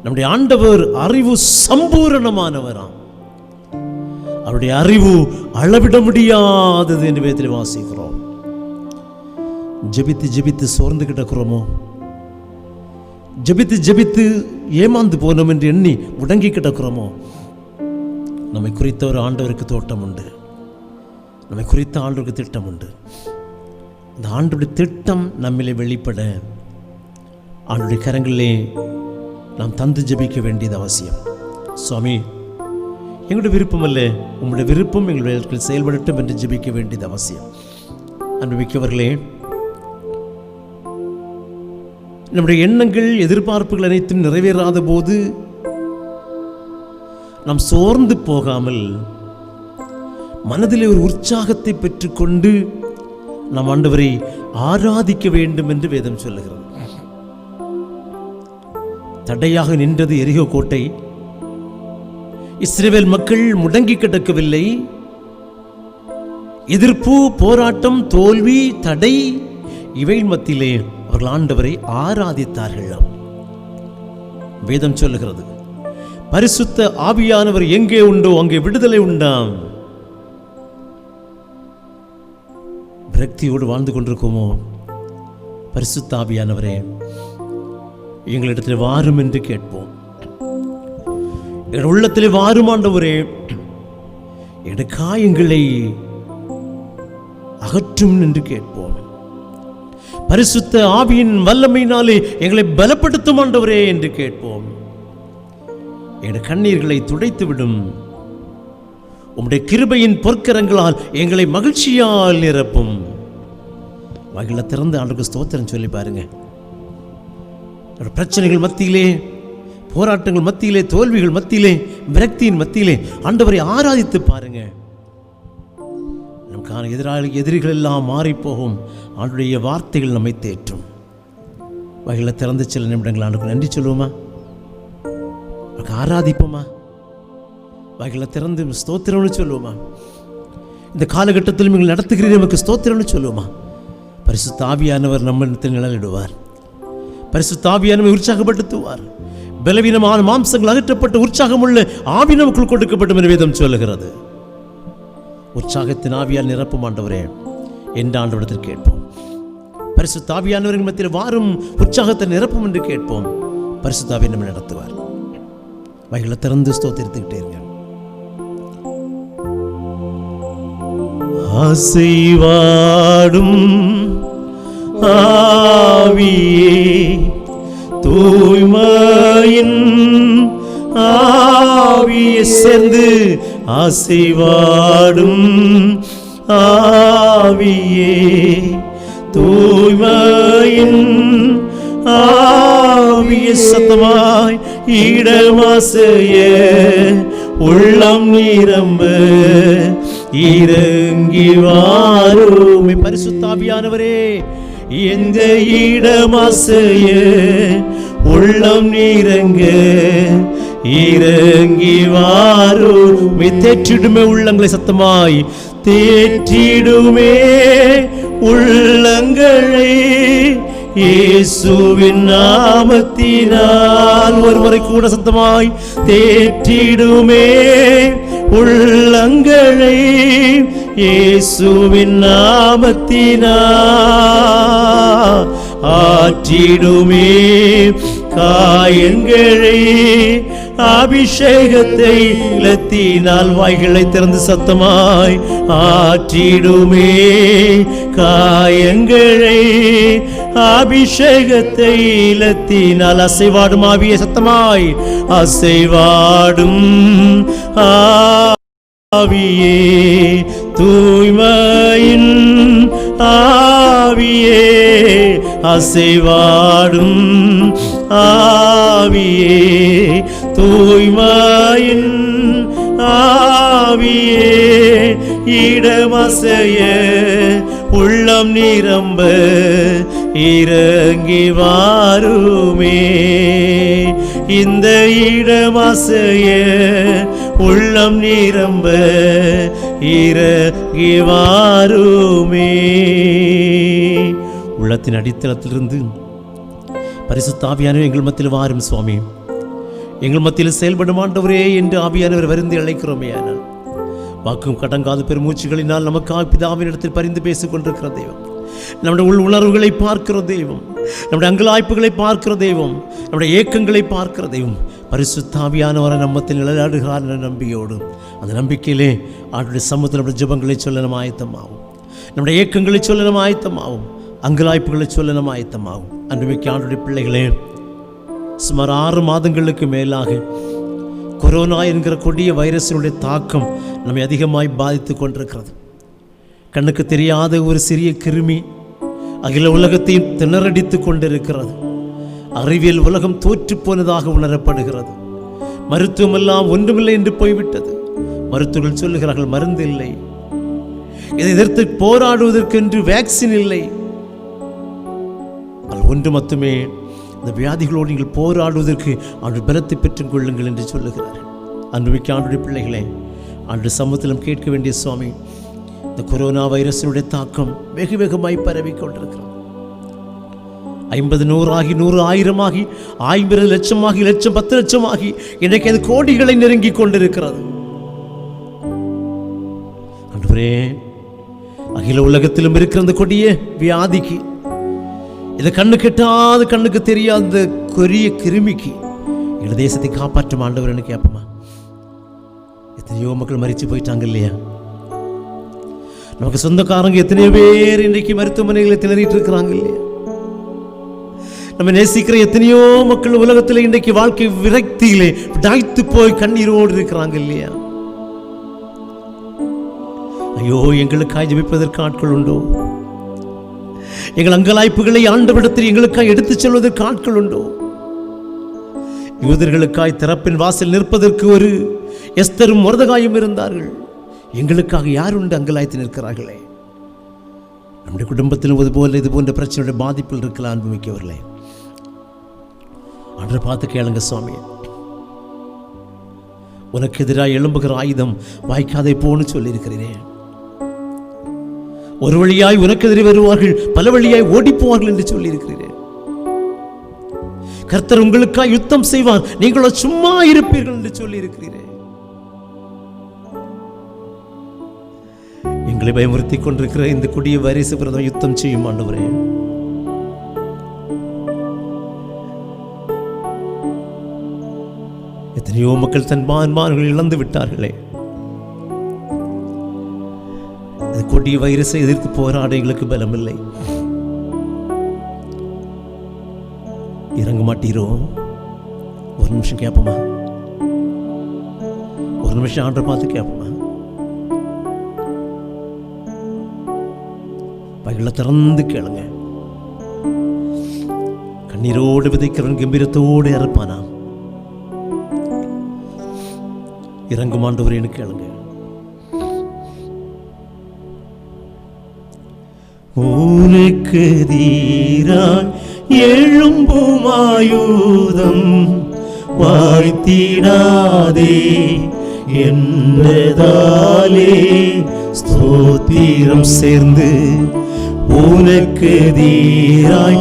நம்முடைய ஆண்டவர் அறிவு சம்பூரணமானவராம். அவருடைய அறிவு அளவிட முடியாதது என்று வேதத்தில் வாசிக்கிறோம். ஜெபித்து ஜெபித்து சோர்ந்து கிடக்கிறோமோ? ஜெபித்து ஜெபித்து ஏமாந்து போனோம் என்று எண்ணி முடங்கி கிடக்கிறோமோ? நம்மை குறித்த ஒரு ஆண்டவருக்கு தோட்டம் உண்டு. நம்மை குறித்த ஆண்டவருக்கு திட்டம் உண்டு. அந்த ஆண்டவருடைய திட்டம் நம்மிலே வெளிப்பட ஆண்டவருடைய கரங்களிலே நாம் தந்து ஜெபிக்க வேண்டியது அவசியம். சுவாமி, எங்களுடைய விருப்பம் அல்ல, உங்களுடைய விருப்பம் எங்களுடைய செயல்படட்டும் என்று ஜெபிக்க வேண்டியது அவசியம். அன்புமிக்கவர்களே, நம்முடைய எண்ணங்கள், எதிர்பார்ப்புகள் அனைத்தும் நிறைவேறாத போது நாம் சோர்ந்து போகாமல் மனதிலே ஒரு உற்சாகத்தை பெற்றுக்கொண்டு நாம் ஆண்டவரை ஆராதிக்க வேண்டும் என்று வேதம் சொல்லுகிறது. தடையாக நின்றது எரிகோ கோட்டை. இஸ்ரவேல் மக்கள் முடங்கி கிடக்கவில்லை. எதிர்ப்பு, போராட்டம், தோல்வி, தடை இவை மத்தியிலே அவர்கள் ஆண்டவரை ஆராதித்தார்கள். வேதம் சொல்லுகிறது, பரிசுத்த ஆவியானவர் எங்கே உண்டோ அங்கே விடுதலை உண்டாம். விரக்தியோடு வாழ்ந்து கொண்டிருக்கோமோ? பரிசுத்த ஆவியானவரே, எங்களிடத்தில் வாரும் என்று கேட்போம். எங்கள் உள்ளத்தில் வாரும் ஆண்டவரே, எங்கள் காயங்களை அகற்றும் என்று கேட்போம். பரிசுத்த ஆவியின் வல்லமையினாலே எங்களை பலப்படுத்தும் ஆண்டவரே என்று கேட்போம். எங்கள் கண்ணீர்களை துடைத்து விடும். உம்முடைய கிருபையின் பொற்கரங்களால் எங்களை மகிழ்ச்சியால் நிரப்பும். வாயில திறந்து ஆண்டவருக்கு ஸ்தோத்திரம் சொல்லி பாருங்க. பிரச்சனைகள் மத்தியிலே, போராட்டங்கள் மத்தியிலே, தோல்விகள் மத்தியிலே, விரக்தியின் மத்தியிலே ஆண்டவரை ஆராதித்து பாருங்க. நமக்கான எதிரிகள் எல்லாம் மாறி போகும். ஆண்டுடைய வார்த்தைகள் நம்மை தேற்றும். வகையில் திறந்து சில நிமிடங்கள் ஆண்டுக்கு நன்றி சொல்லுவோமா, ஆராதிப்போமா, வகையில் திறந்து ஸ்தோத்திரம்னு சொல்லுவோமா. இந்த காலகட்டத்தில் நீங்கள் நடத்துகிறீர்கள் நமக்கு ஸ்தோத்திரம்னு சொல்லுவோமா. பரிசுத்த ஆவியானவர் நம்மிடத்தில் நிழலிடுவார். பரிசுத்த ஆவியானவர் உற்சாகப்படுத்துவார். பலவீனமான மாம்சங்கள் அகற்றப்பட்டு உற்சாகமுள்ள ஆவி நமக்குள் கொடுக்கப்படும் என வேதம் சொல்லுகிறது. உற்சாகத்தின் ஆவியால் நிரப்பும் ஆண்டவரே என்ற ஆண்டவரிடத்தில் கேட்போம். பரிசுத்த ஆவியானவரின் மத்தியில் வாரும் உற்சாகத்தை நிரப்பும் என்று கேட்போம். பரிசுத்த ஆவியை நம்ம நடத்துவார். வகைகளை திறந்து ஸ்தோத்திரித்துக்கிட்டே இருங்க. ஆசைவாடும் ஆவியே, தூய்மையின் ஆவியை சேர்ந்து ஆசைவாடும் ஆவியே, தூய்மையின் ஆவியை சத்தமாய் இடமாசைய உள்ளம் நிரம்ப இறங்கி வாருமே. பரிசுத்த ஆவியானவரே எங்க இடமாசைய உள்ளம் நீரங்க இறங்கி வாருமே. தேற்றிடுமே உள்ளங்களை சத்தமாய் தேற்றிடுமே உள்ளங்களை இயேசுவின் நாமத்தினால். ஒருமுறை கூட சத்தமாய் தேற்றிடுமே உள்ளங்களை இயேசுவின் நாமத்தினால். ஆற்றிடுமே காயங்களை அபிஷேகத்தை இலத்தினால். வாய்களை திறந்து சத்தமாய் ஆற்றிடுமே காயங்களை அபிஷேகத்தை இலத்தினால். அசைவாடும் ஆவியை சத்தமாய் அசைவாடும் ஆவியே, தூய்மையின் ஆவியே, அசைவாடும் ஆவியே, தூய்மையின் ஆவியே, இடமசைய உள்ளம் நிரம்ப இறங்கி வாருமே. இந்த இடமசைய உள்ளம் நிரம்ப இறங்கி வாருமே. உள்ளத்தின் அடித்தளத்திலிருந்து பரிசுத்த ஆவியானவர் எங்கள் மத்தியில் வாரும் சுவாமி, எங்கள் மத்தியில் செயல்படும் ஆண்டவரே என்று ஆவியானவர் வருந்தி அழைக்கிறோமே. ஆனால் வாக்கும் கடங்காத பெருமூச்சுகளினால் நமக்காக பிதாவினிடத்தில் பரிந்து பேசிக் கொண்டிருக்கிற தெய்வம், நம்முடைய உள் உணர்வுகளை பார்க்கிற தெய்வம், நம்முடைய அங்கலாய்ப்புகளை பார்க்கிற தெய்வம், நம்முடைய ஏக்கங்களை பார்க்கிற தெய்வம், பரிசுத்த ஆவியானவரை நம்மத்தில் நிழலாடுகிறார் என்ற நம்பிக்கையோடு அந்த நம்பிக்கையிலே அவருடைய சமூகத்தில் நம்முடைய ஜெபங்களை சொல்ல நம்ம ஆயத்தமாகும், நம்முடைய ஏக்கங்களை சொல்ல நம்ம ஆயத்தமாகும், அங்கலாய்ப்புகளை சொல்ல நம்ம ஆயத்தமாகும். அன்றுமிக்க ஆண்டுடைய பிள்ளைகளே, சுமார் 6 மாதங்களுக்கு மேலாக கொரோனா என்கிற கொடிய வைரஸினுடைய தாக்கம் நம்மை அதிகமாய் பாதித்து கொண்டிருக்கிறது. கண்ணுக்கு தெரியாத ஒரு சிறிய கிருமி அகில உலகத்தையும் திணறடித்து கொண்டிருக்கிறது. அறிவியல் உலகம் தோற்று போனதாக உணரப்படுகிறது. மருத்துவம் எல்லாம் ஒன்றுமில்லை என்று போய்விட்டது. மருத்துவர்கள் சொல்லுகிறார்கள் மருந்து இல்லை, இதை எதிர்த்து போராடுவதற்கென்று வேக்சின் இல்லை. ஒன்று மட்டுமே, இந்த வியாதிகளோடு நீங்கள் போராடுவதற்கு ஆண்டு பலத்தை பெற்றுக் கொள்ளுங்கள் என்று சொல்லுகிறார்கள். அன்புமிக்க ஆண்டுடைய பிள்ளைகளே, ஆண்டு சமூகத்திலும் கேட்க வேண்டிய சுவாமி, இந்த கொரோனா வைரஸினுடைய தாக்கம் வெகு வேகமாய் பரவி கொண்டிருக்கிறது. 50 100 ஆகி 100 1000 ஆகி 50 லட்சமாகி லட்சம் 10 லட்சமாகி இன்றைக்கு அது கோடிகளை நெருங்கி கொண்டிருக்கிறது. ஆண்டவரே, அகில உலகத்திலும் இருக்கிற அந்த கொடிய வியாதிக்கு, இதை கண்ணு கெட்டாத கண்ணுக்கு தெரியாத கொரிய கிருமிக்கு எங்க தேசத்தை காப்பாற்றும் ஆண்டவர்னு கேட்போமா? எத்தனையோ மக்கள் மரிச்சு போயிட்டாங்க இல்லையா? நமக்கு சொந்தக்காரங்க எத்தனையோ பேர் இன்றைக்கு மருத்துவமனைகளை திணறிட்டு இருக்கிறாங்க இல்லையா? நம்ம நேசிக்கிற எத்தனையோ மக்கள் உலகத்தில் இன்றைக்கு வாழ்க்கை விரக்தியிலே டாய்த்து போய் கண்ணீரோடு இருக்கிறாங்க இல்லையா? ஐயோ, எங்களுக்காய் ஜெபிப்பதற்கு ஆட்கள் உண்டோ? எங்கள் அங்கலாய்ப்புகளை ஆண்டவரிடத்தில் எங்களுக்காய் எடுத்துச் செல்வதற்கு ஆட்கள் உண்டோ? யூதர்களுக்காய் திறப்பின் வாசல் நிற்பதற்கு ஒரு எஸ்தரும் மொர்தெகாயும் இருந்தார்கள். எங்களுக்காக யார் உண்டு அங்கலாய்த்து நிற்கிறார்களே? நம்முடைய குடும்பத்திலும் இது போன்ற பிரச்சனையுடைய பாதிப்பில் இருக்கலாம். அனுபவிக்கவர்களே, ஆண்டவரை பார்த்து கேளுங்க, சுவாமி, உனக்கு எதிராக எழும்புகிற ஆயுதம் வாய்க்காதே போன்னு சொல்லியிருக்கிறேன். ஒரு வழியாய் உனக்கு எதிரே வருவார்கள், பல வழியாய் ஓடி போவார்கள் என்று சொல்லியிருக்கிறேன். கர்த்தர் உங்களுக்காக யுத்தம் செய்வார், நீங்களோ சும்மா இருப்பீர்கள் என்று சொல்லியிருக்கிறேன். எங்களை பயமுறுத்தி கொண்டிருக்கிற இந்த கொடிய வைரஸ் விரோதம் யுத்தம் செய்யும் ஆண்டவரே. எத்தனையோ மக்கள் தன் மான்மார்கள் இழந்து விட்டார்களே. கொடிய வைரஸை எதிர்த்து போராட எங்களுக்கு பலம் இல்லை. இறங்க மாட்டீரோ? ஒரு நிமிஷம் கேட்போமா? ஒரு நிமிஷம் ஆண்டரை பார்த்து கேட்போமா? பைகளை திறந்து கேளுங்க. கண்ணீரோடு விதைக்கிறவன் கம்பீரத்தோடு இறப்பானா? இறங்கும் ஆண்டவரேன்னு கேளுங்க. உனக்கு தீராய் எழும்பும் ஆயுதம் வாய்த்திடாதே என்றதாலே ஸ்தோத்திரம் சேர்ந்து உனக்கு தீராய்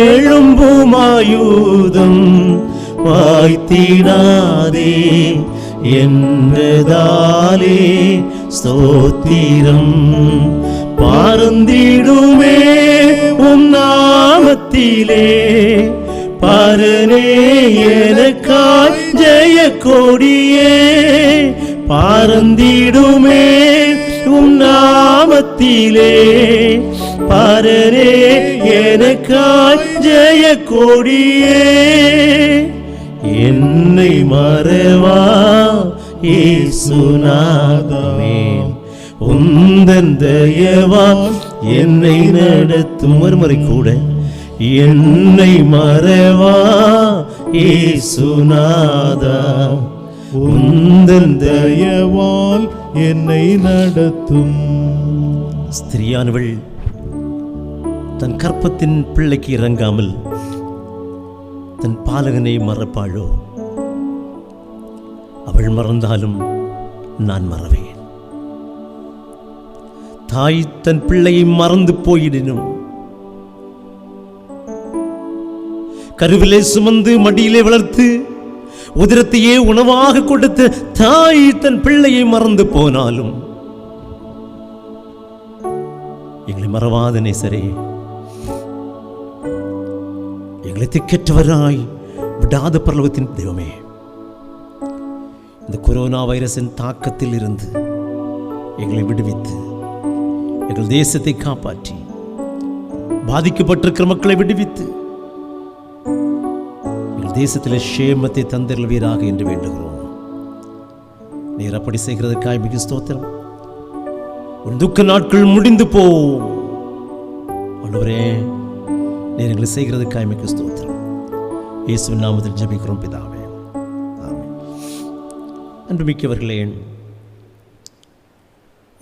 எழும்பும் ஆயுதம் வாய்த்திடாதே என்றதாலே ஸ்தோத்திரம் பறந்திடுமே உம் நாமத்திலே பரனே எனக்காய் ஜெய கொடியே பறந்திடுமே உம் நாமத்திலே பரனே எனக்காய் ஜெய கொடியே என்னை மறவா இயேசுநாதமே உந்தன் தயவா என்னை நடத்தும். ஒருமுறை கூட என்னை மறவா இயேசுநாதா உந்தன் தயவால் என்னை நடத்தும். ஸ்திரியானவள் தன் கற்பத்தின் பிள்ளைக்கு இறங்காமல் தன் பாலகனை மறப்பாளோ? அவள் மறந்தாலும் நான் மறவேன். தாய் தன் பிள்ளையை மறந்து போயிடினும் கருவிலே சுமந்து மடியிலே வளர்த்து உதிரத்தையே உணவாக கொடுத்த தாய் தன் பிள்ளையை மறந்து போனாலும் எங்களை மறவாத நேசரே, எங்களை திக்கற்றவராய் விடாத பரலோகத்தின் தெய்வமே, இந்த கொரோனா வைரஸின் தாக்கத்தில் இருந்து எங்களை விடுவித்து எங்கள் தேசத்தை காப்பாற்றி பாதிக்கப்பட்டிருக்கிற மக்களை விடுவித்து எங்கள் தேசத்தில் சேமத்தை தந்தருள்வீராக என்று வேண்டுகிறோம். நீர் அப்படி செய்கிறதுக்காய் மிக ஸ்தோத்திரம். உன் துக்க நாட்கள் முடிந்து போ ஆண்டவரே. நீர் எங்களை செய்கிறதுக்காய் மிக ஸ்தோத்திரம். இயேசுவின் நாமத்தில் ஜெபிக்கிறோம் பிதாவே, ஆமென். அன்புமிக்கவர்களே,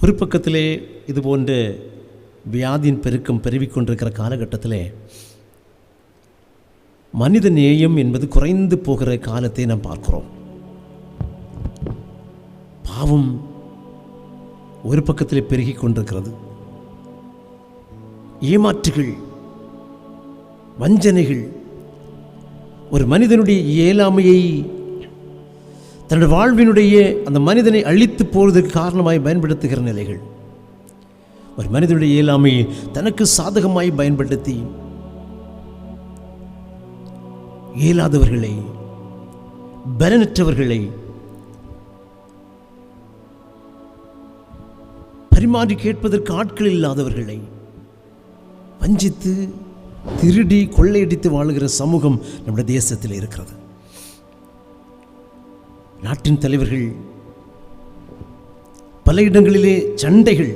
ஒரு பக்கத்திலே இது போன்ற வியாதியின் பெருக்கம் பெருகிக்கொண்டிருக்கிற காலகட்டத்திலே மனித நேயம் என்பது குறைந்து போகிற காலத்தை நாம் பார்க்கிறோம். பாவம் ஒரு பக்கத்திலே பெருகிக் கொண்டிருக்கிறது. ஏமாற்றுகள், வஞ்சனைகள் ஒரு மனிதனுடைய இயலாமையை தன்னுடைய வாழ்வினுடைய அந்த மனிதனை அழித்து போவதற்கு காரணமாய் பயன்படுத்துகிற நிலைகள், ஒரு மனிதனுடைய இயலாமையை தனக்கு சாதகமாய் பயன்படுத்தி இயலாதவர்களை, பலனற்றவர்களை பரிமாறி கேட்பதற்கு ஆட்கள் இல்லாதவர்களை வஞ்சித்து திருடி கொள்ளையடித்து வாழுகிற சமூகம் நம்முடைய தேசத்தில் இருக்கிறது. நாட்டின் தலைவர்கள் பல இடங்களிலே சண்டைகள்,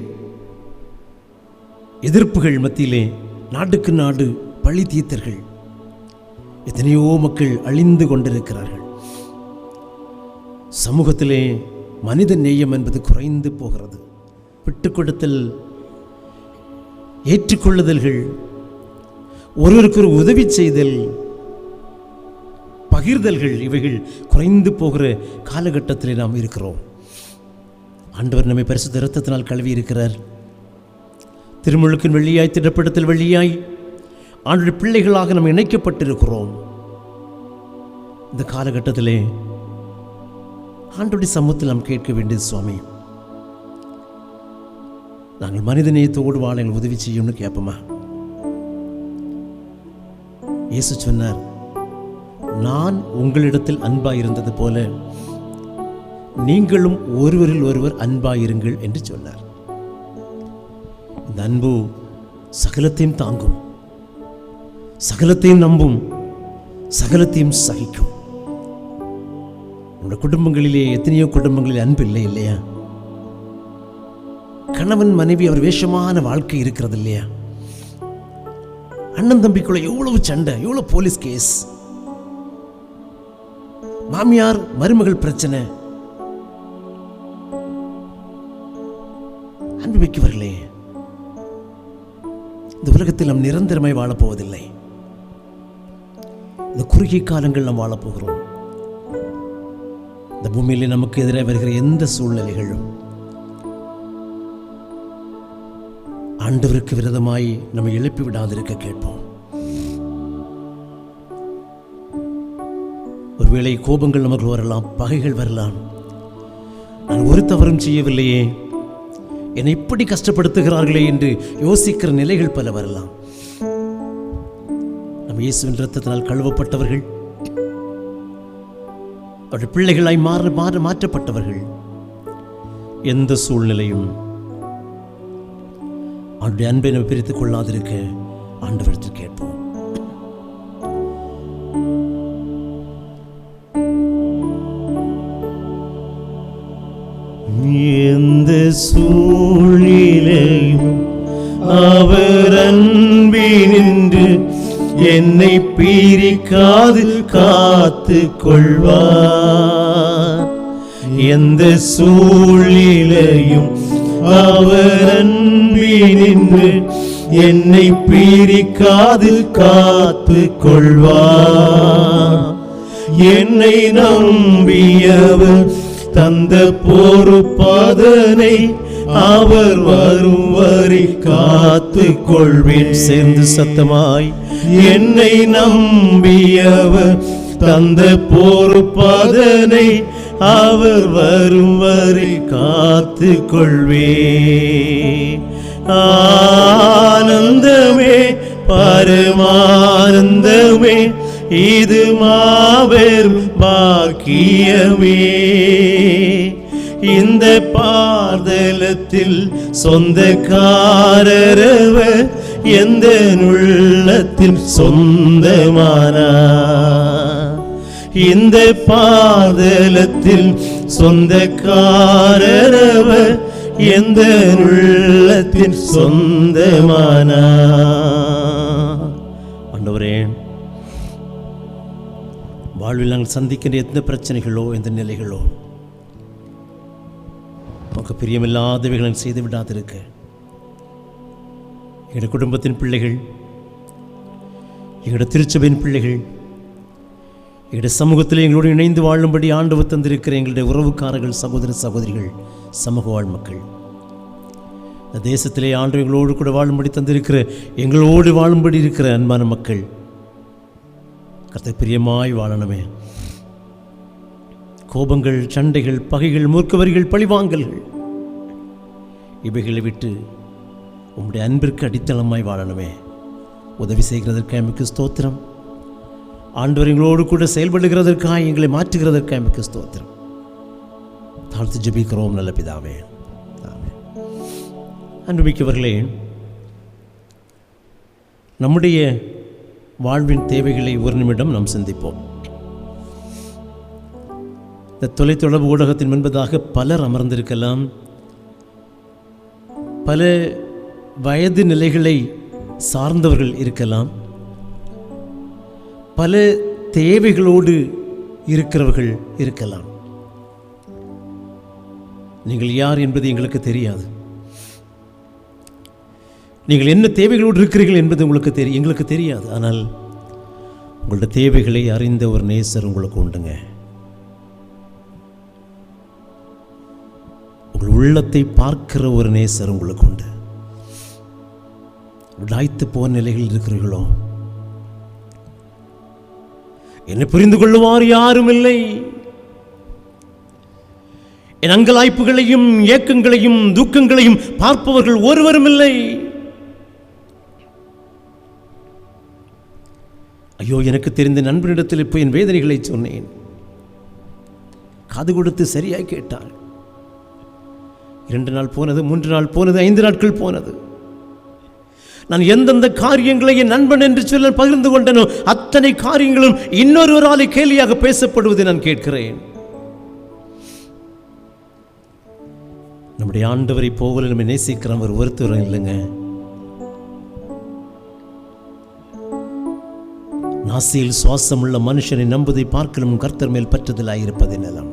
எதிர்ப்புகள் மத்தியிலே நாட்டுக்கு நாடு பழி தீர்த்தர்கள். எத்தனையோ மக்கள் அழிந்து கொண்டிருக்கிறார்கள். சமூகத்திலே மனித நேயம் என்பது குறைந்து போகிறது. விட்டு கொடுத்தல், ஏற்றுக்கொள்ளுதல்கள், ஒருவருக்கு ஒரு உதவி செய்தல், பகிர்தல்கள், இவைகள் குறைந்து போகிற காலகட்டத்திலே நாம் இருக்கிறோம். ஆண்டவர் நம்மை பரிசுத்த இரத்தத்தினால் கழுவி இருக்கிறார். திருமுழுக்கின் வெள்ளியாய், திடப்படுத்தல் வெள்ளியாய் ஆண்டுடைய பிள்ளைகளாக நாம் இணைக்கப்பட்டிருக்கிறோம். இந்த காலகட்டத்திலே ஆண்டுடைய சமூகத்தில் நாம் கேட்க வேண்டியது, சுவாமி, நாங்கள் மனித நேயத்தோடு வாழ எங்களுக்கு உதவி செய்யணும்னு கேட்போமா? இயேசு சொன்னார், நான் உங்களிடத்தில் அன்பாயிருந்தது போல நீங்களும் ஒருவரில் ஒருவர் அன்பாயிருங்கள் என்று சொன்னார். இந்த அன்பு சகலத்தையும் தாங்கும், சகலத்தையும் நம்பும், சகலத்தையும் சகிக்கும். நம்முடைய குடும்பங்களிலே எத்தனையோ குடும்பங்களில் அன்பு இல்லை இல்லையா? கணவன் மனைவி அவர் வேஷமான வாழ்க்கை இருக்கிறது இல்லையா? அண்ணன் தம்பிக்குள்ள எவ்வளவு சண்டை, எவ்வளவு போலீஸ் கேஸ், மாமியார் மருமகள் பிரச்சனை. அன்பு மிக்கவர்களே, இந்த உலகத்தில் நாம் நிரந்தரமாய் வாழப்போவதில்லை. இந்த குறுகிய காலங்கள் நாம் வாழப்போகிறோம். இந்த பூமியிலே நமக்கு எதிராக வருகிற எந்த சூழ்நிலைகளும் ஆண்டவருக்கு விரோதமாய் நம்மை எழுப்பி விடாதிருக்க கேட்போம். ஒருவேளை கோபங்கள் நமக்கு வரலாம், பகைகள் வரலாம். நான் ஒரு தவறும் செய்யவில்லையே, என்னை இப்படி கஷ்டப்படுத்துகிறார்களே என்று யோசிக்கிற நிலைகள் பல வரலாம். நம் இயேசுவின் இரத்தத்தினால் கழுவப்பட்டவர்கள், அவருடைய பிள்ளைகளாய் மாற்றப்பட்டவர்கள், எந்த சூழ்நிலையும் அவருடைய அன்பை நம்ம பிரித்துக் கொள்ளாதிருக்க ஆண்டவரிடத்தில் கேட்போம். எந்த சூழ்நிலையும் அவர் அன்பினின்று என்னை பிரிக்காது காத்து கொள்வார். எந்த சூழ்நிலையும் அவர் அன்பினின்று என்னை பிரிக்காது காத்து கொள்வார். என்னை நம்பியவர் தந்த பொறுப்பதனை அவர் வரும் வரை காத்து கொள்வேன். சேர்ந்து சத்தமாய், என்னை நம்பியவர் தந்த பொறுப்பதனை அவர் வரும் வரை காத்து கொள்வேன். ஆனந்தமே பரமானந்தமே, இது மாபெரும் பாக்கியமே. இந்த பாதலத்தில் சொந்தக்காரரவர் எந்த உள்ளத்தில் சொந்தமானார். இந்த பாதலத்தில் சொந்தக்காரரவர் எந்த உள்ளத்தில் சொந்தமானார். ஆண்டவரே, வாழ்வில் நாங்கள் சந்திக்கின்ற எந்த பிரச்சனைகளோ எந்த நிலைகளோ நமக்கு பிரியமில்லாதவைகளை செய்து விடாதிருக்க, எங்களுடைய குடும்பத்தின் பிள்ளைகள், எங்களுடைய திருச்சபையின் பிள்ளைகள், எங்களுடைய சமூகத்தில் எங்களோடு இணைந்து வாழும்படி ஆண்டவர் தந்திருக்கிற எங்களுடைய உறவுக்காரர்கள், சகோதர சகோதரிகள், சமூக வாழ் மக்கள், இந்த தேசத்திலே ஆண்டு எங்களோடு கூட வாழும்படி தந்திருக்கிற, எங்களோடு வாழும்படி இருக்கிற அன்பான மக்கள் கர்த்தர் பிரியமாய் வாழணுமே. கோபங்கள், சண்டைகள், பகைகள், மூர்க்கவரிகள், பழிவாங்கல்கள் இவைகளை விட்டு உம்முடைய அன்பிற்கு அடித்தளமாய் வாழணுமே. உதவி செய்கிறதற்காக எமக்கு ஸ்தோத்திரம். ஆண்டவர் எங்களோடு கூட செயல்படுகிறதற்காக, எங்களை மாற்றுகிறதற்காக எமக்கு ஸ்தோத்திரம். தாழ்த்து ஜெபிக்கிறோம் நல்ல பிதாவே. அன்புமிக்கவர்களே, நம்முடைய வாழ்வின் தேவைகளை ஒரு நிமிடம் நாம் சிந்திப்போம். இந்த தொலைத்தொடர்பு ஊடகத்தின் முன்பதாக பலர் அமர்ந்திருக்கலாம், பல வயது நிலைகளை சார்ந்தவர்கள் இருக்கலாம், பல தேவைகளோடு இருக்கிறவர்கள் இருக்கலாம். நீங்கள் யார் என்பது எங்களுக்கு தெரியாது. நீங்கள் என்ன தேவைகளோடு இருக்கிறீர்கள் என்பது எங்களுக்கு தெரியாது. ஆனால் உங்களுடைய தேவைகளை அறிந்த ஒரு நேசர் உங்களுக்கு உண்டுங்க. உங்கள் உள்ளத்தை பார்க்கிற ஒரு நேசர் உங்களுக்கு உண்டு. உடாய்த்து போன நிலையில் இருக்கிறீர்களோ, என்னை புரிந்து கொள்ளுவார் யாரும் இல்லை, என் அங்கலாய்ப்புகளையும் ஏக்கங்களையும் துக்கங்களையும் பார்ப்பவர்கள் ஒருவரும் இல்லை. ஐயோ, எனக்கு தெரிந்த நண்பனிடத்தில் இப்போ என் வேதனைகளை சொன்னேன். காது கொடுத்து சரியாய் கேட்டாள். 2 நாள் போனது, 3 நாள் போனது, 5 நாட்கள் போனது. நான் எந்தெந்த காரியங்களை என் நண்பன் என்று சொல்ல பகிர்ந்து கொண்டனோ அத்தனை காரியங்களும் இன்னொருவராலே கேலியாக பேசப்படுவதை நான் கேட்கிறேன். நம்முடைய ஆண்டவரை போகல நம்ம நேசிக்கிறவர் ஒருத்தரும் இல்லைங்க. நாசியில் சுவாசம் உள்ள மனுஷனை நம்புவதை பார்க்கலும் கர்த்தர் மேல் பற்றுதலாயிருப்பதை நலம்.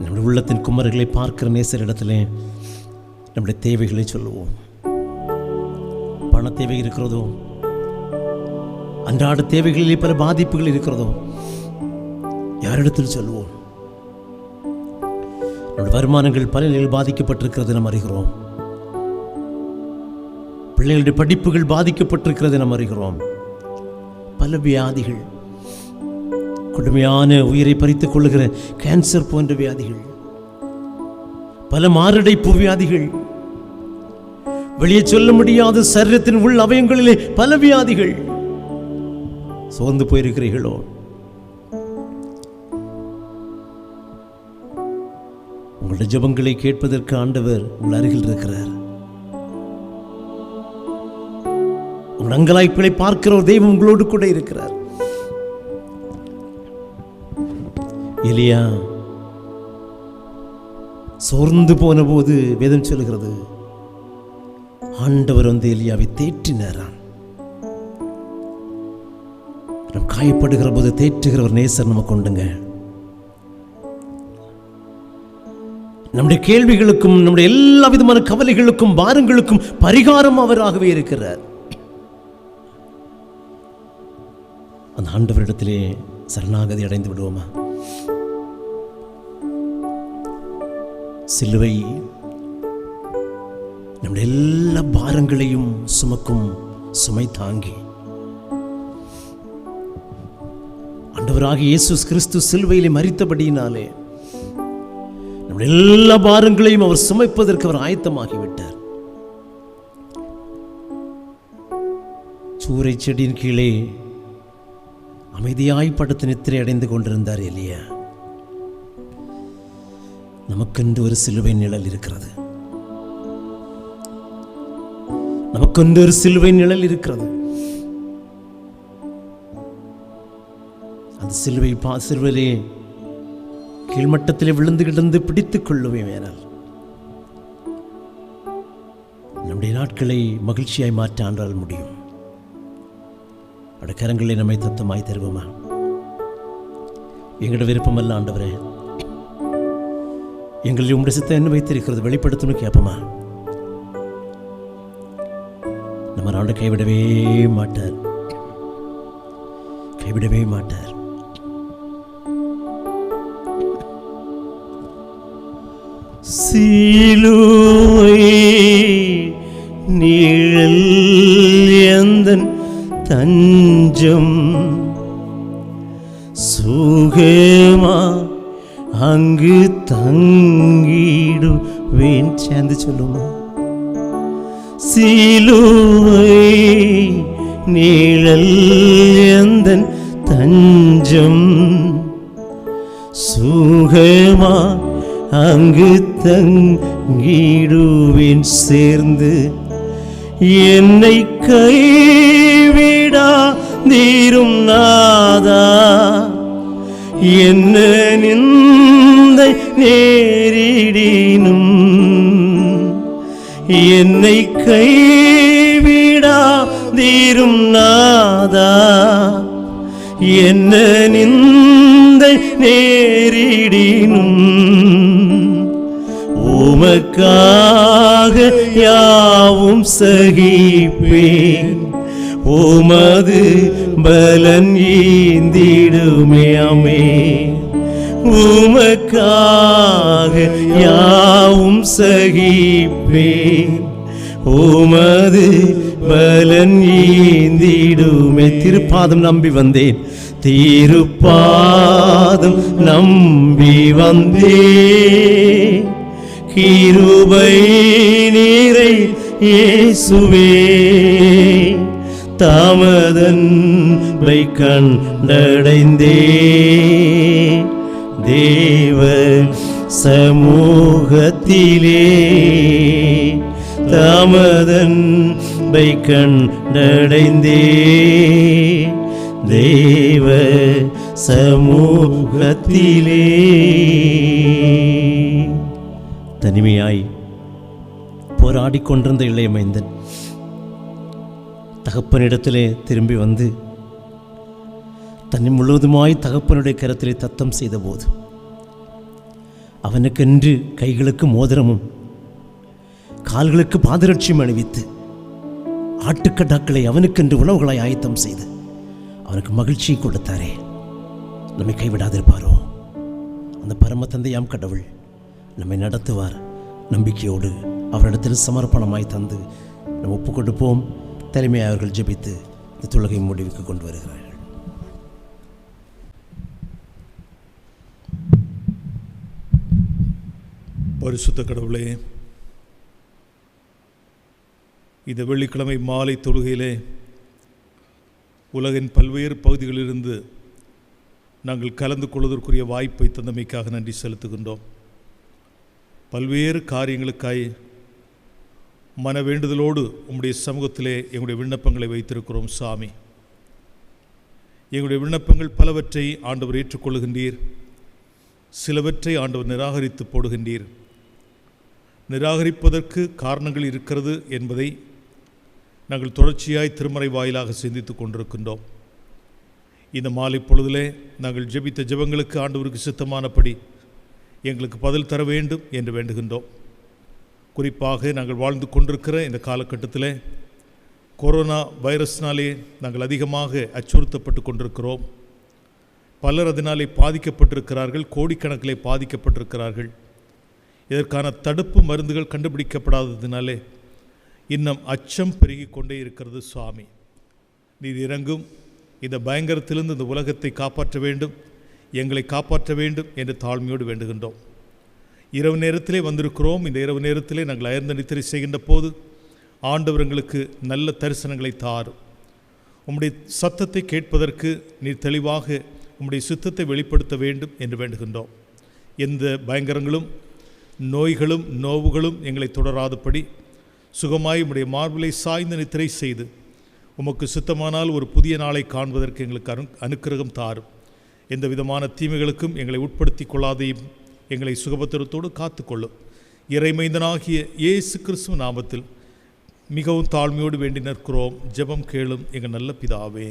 நம்முடைய உள்ளத்தின் குமர்களை பார்க்கிற நேசரிடத்திலே நம்முடைய தேவைகளை சொல்லுவோம். பண தேவை இருக்கிறதோ, அன்றாட தேவைகளிலே பல பாதிப்புகள் இருக்கிறதோ, யாரிடத்தில் சொல்லுவோம்? நம்முடைய வருமானங்கள் பல நிலையில் பாதிக்கப்பட்டிருக்கிறது நாம் அறிகிறோம். பிள்ளைகளுடைய படிப்புகள் பாதிக்கப்பட்டிருக்கிறது நாம் அறிகிறோம். பல வியாதிகள், கொடுமையான உயிரை பறித்துக் கொள்ளுகிற கேன்சர் போன்ற வியாதிகள், பல மாரடைப்பு வியாதிகள், வெளியே சொல்ல முடியாத சரீரத்தின் உள் அவயங்களிலே பல வியாதிகள். சோர்ந்து போயிருக்கிறீர்களோ? உங்களுடைய ஜெபங்களை கேட்பதற்கு ஆண்டவர் உங்கள் அருகில் இருக்கிறார். உங்கள் அங்கலாய்ப்புகளை பார்க்கிற ஒரு தெய்வம் உங்களோடு கூட இருக்கிறார். எலியா சோர்ந்து போன போது வேதம் சொல்லுகிறது, ஆண்டவர் வந்து எலியாவை தேற்றினாராம். நம் காயப்படுகிற போது தேற்றுகிற ஒரு நேசர் நமக்கு உண்டுங்க. நம்முடைய கேள்விகளுக்கும் நம்முடைய எல்லா விதமான கவலைகளுக்கும் பாரங்களுக்கும் பரிகாரம் அவராகவே இருக்கிறார். அந்த ஆண்டவரிடத்திலே சரணாகதி அடைந்து விடுவோமா? சிலுவை நம்முடைய எல்லா பாரங்களையும் சுமக்கும் சுமை தாங்கி, ஆண்டவராகிய இயேசு கிறிஸ்து சிலுவையிலே மரித்தபடியினாலே நம்முடைய எல்லா பாரங்களையும் அவர் சுமைப்பதற்கு அவர் ஆயத்தமாகிவிட்டார். சூறை செடியின் கீழே அமைதியாய் படுத்து நித்திரை அடைந்து கொண்டிருந்தார் எலியா. நமக்கென்று ஒரு சிலுவை நிழல் இருக்கிறது. நமக்கென்று ஒரு சிலுவை நிழல் இருக்கிறது. அந்த சிலுவையிலே கீழ்மட்டத்திலே விழுந்து கிடந்து பிடித்துக் கொள்ளுவேன். ஏனால் நம்முடைய நாட்களை மகிழ்ச்சியாய் மாற்ற ஆண்டால் முடியும். அவருடைய கரங்களை நம்மை தத்தமாய் தருவோமா? எங்களோட விருப்பமல்ல ஆண்டவரே, எங்களில் உங்களுடைய சித்தம் என்ன வைத்திருக்கிறது வெளிப்படுத்தணும் கேட்போமா? நம்ம ஆண்டு கைவிடவே மாட்டார், கைவிடவே மாட்டார். சிலுவை நிழல் எந்தன் தஞ்சம், சுகமா அங்கு தங்கிடுவேன். சேர்ந்து சொல்லுமா? சிலுவை நிழல் எந்தன் தஞ்சம், சுகமா அங்கு தங்கிடுவேன். சேர்ந்து என்னை கைவிடா தீரும் நாதா, என்ன நிந்தை நேரிடினும் என்னை கைவிடாதீரும் நாதா. என்ன நிந்தை நேரிடினும் உமக்காக யாவும் சகிப்பேன். உமது பலன் ஈந்திடுமே. ஆமென். உமக்காக யாவும் சகிப்பேன். உமது பலன் ஈந்திடுமே. திருப்பாதம் நம்பி வந்தேன். திருப்பாதம் நம்பி வந்தேன். கிருபை நீரை இயேசுவே. தாமதன்பை கண்டடைந்தே தேவ சமூகத்திலே. தாமதன்பை கண்டடைந்தே தேவ சமூகத்திலே. தனிமையாய் போராடிக் கொண்டிருந்த இளைய மைந்தன் தகப்பனிடத்திலே திரும்பி வந்து தன்னை முழுவதுமாய் தகப்பனுடைய கரத்திலே தத்தம் செய்தபோது அவனுக்கென்று கைகளுக்கு மோதிரமும் கால்களுக்கு பாதரட்சியும் அணிவித்து ஆட்டுக்கடாக்களை அவனுக்கென்று உணவுகளை ஆயத்தம் செய்து அவனுக்கு மகிழ்ச்சியை கொடுத்தாரே. நம்மை கைவிடாதிருப்பாரோ? அந்த பரம தந்தையாம் கடவுள் நம்மை நடத்துவார். நம்பிக்கையோடு அவரிடத்தில் சமர்ப்பணமாய் தந்து நம்ம ஒப்பு கொடுப்போம். தலைமையை அவர்கள் ஜெபித்து இந்த தொழுகை முடிவுக்கு கொண்டு வருகிறார்கள். பரிசுத்த கடவுளே, இந்த வெள்ளிக்கிழமை மாலை தொழுகையிலே உலகின் பல்வேறு பகுதிகளிலிருந்து நாங்கள் கலந்து கொள்வதற்குரிய வாய்ப்பை தந்தமைக்காக நன்றி செலுத்துகின்றோம். பல்வேறு காரியங்களுக்காய் மன வேண்டுதலோடு உம்முடைய சமூகத்திலே எங்களுடைய விண்ணப்பங்களை வைத்திருக்கிறோம். சாமி, எங்களுடைய விண்ணப்பங்கள் பலவற்றை ஆண்டவர் ஏற்றுக்கொள்கின்றீர். சிலவற்றை ஆண்டவர் நிராகரித்து போடுகின்றீர். நிராகரிப்பதற்கு காரணங்கள் இருக்கிறது என்பதை நாங்கள் தொடர்ச்சியாய் திருமறை வாயிலாக சிந்தித்து கொண்டிருக்கின்றோம். இந்த மாலை பொழுதிலே நாங்கள் ஜெபித்த ஜெபங்களுக்கு ஆண்டவருக்கு சித்தமானபடி எங்களுக்கு பதில் தர வேண்டும் என்று வேண்டுகின்றோம். குறிப்பாக நாங்கள் வாழ்ந்து கொண்டிருக்கிற இந்த காலகட்டத்தில் கொரோனா வைரஸ்னாலே நாங்கள் அதிகமாக அச்சுறுத்தப்பட்டு கொண்டிருக்கிறோம். பலர் அதனாலே பாதிக்கப்பட்டிருக்கிறார்கள். கோடிக்கணக்கிலே பாதிக்கப்பட்டிருக்கிறார்கள். இதற்கான தடுப்பு மருந்துகள் கண்டுபிடிக்கப்படாததினாலே இன்னும் அச்சம் பெருகி கொண்டே இருக்கிறது. சுவாமி, நீர் இறங்கும். இந்த பயங்கரத்திலிருந்து இந்த உலகத்தை காப்பாற்ற வேண்டும், எங்களை காப்பாற்ற வேண்டும் என்று தாழ்மையோடு வேண்டுகின்றோம். இரவு நேரத்திலே வந்திருக்கிறோம். இந்த இரவு நேரத்திலே நாங்கள் அயர்ந்த நித்திரை செய்கின்ற போது ஆண்டவர் எங்களுக்கு நல்ல தரிசனங்களை தாரும். உம்முடைய சத்தத்தை கேட்பதற்கு நீர் தெளிவாக உம்முடைய சித்தத்தை வெளிப்படுத்த வேண்டும் என்று வேண்டுகின்றோம். எந்த பயங்கரங்களும் நோய்களும் நோவுகளும் எங்களை தொடராதபடி சுகமாய் உம்முடைய மார்பிலை சாய்ந்து நித்திரை செய்து உமக்கு சித்தமானால் ஒரு புதிய நாளை காண்பதற்கு எங்களுக்கு அனுக்கிரகம் தாரும். எந்த விதமான தீமைகளுக்கும் எங்களை உட்படுத்தி கொள்ளாதையும் எங்களை சுகபத்திரத்தோடு காத்துக்கொள்ளும். இறைமைந்தனாகிய இயேசு கிறிஸ்துவ நாமத்தில் மிகவும் தாழ்மையோடு வேண்டி நிற்கிறோம். ஜெபம் கேளும் எங்கள் நல்ல பிதாவே.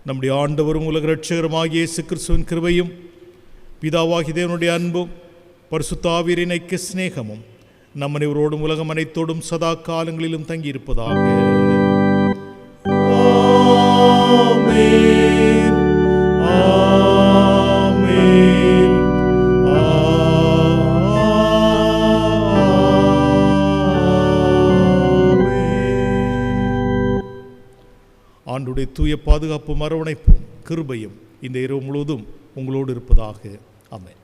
நம்முடைய ஆண்டவரும் உலக இரட்சகருமாகிய இயேசு கிறிஸ்துவின் கிருபையும் பிதாவாகிய தேவனுடைய அன்பும் பரிசுத்த ஆவியின் ஐக்கிய சிநேகமும் நம் அனைவரோடும் உலகம் அனைத்தோடும் சதா காலங்களிலும் தங்கியிருப்பதாக. ஆண்டுடைய தூய பாதுகாப்பும் அரவணைப்பும் கிருபையும் இந்த இரவு முழுவதும் உங்களோடு இருப்பதாக. ஆமென்.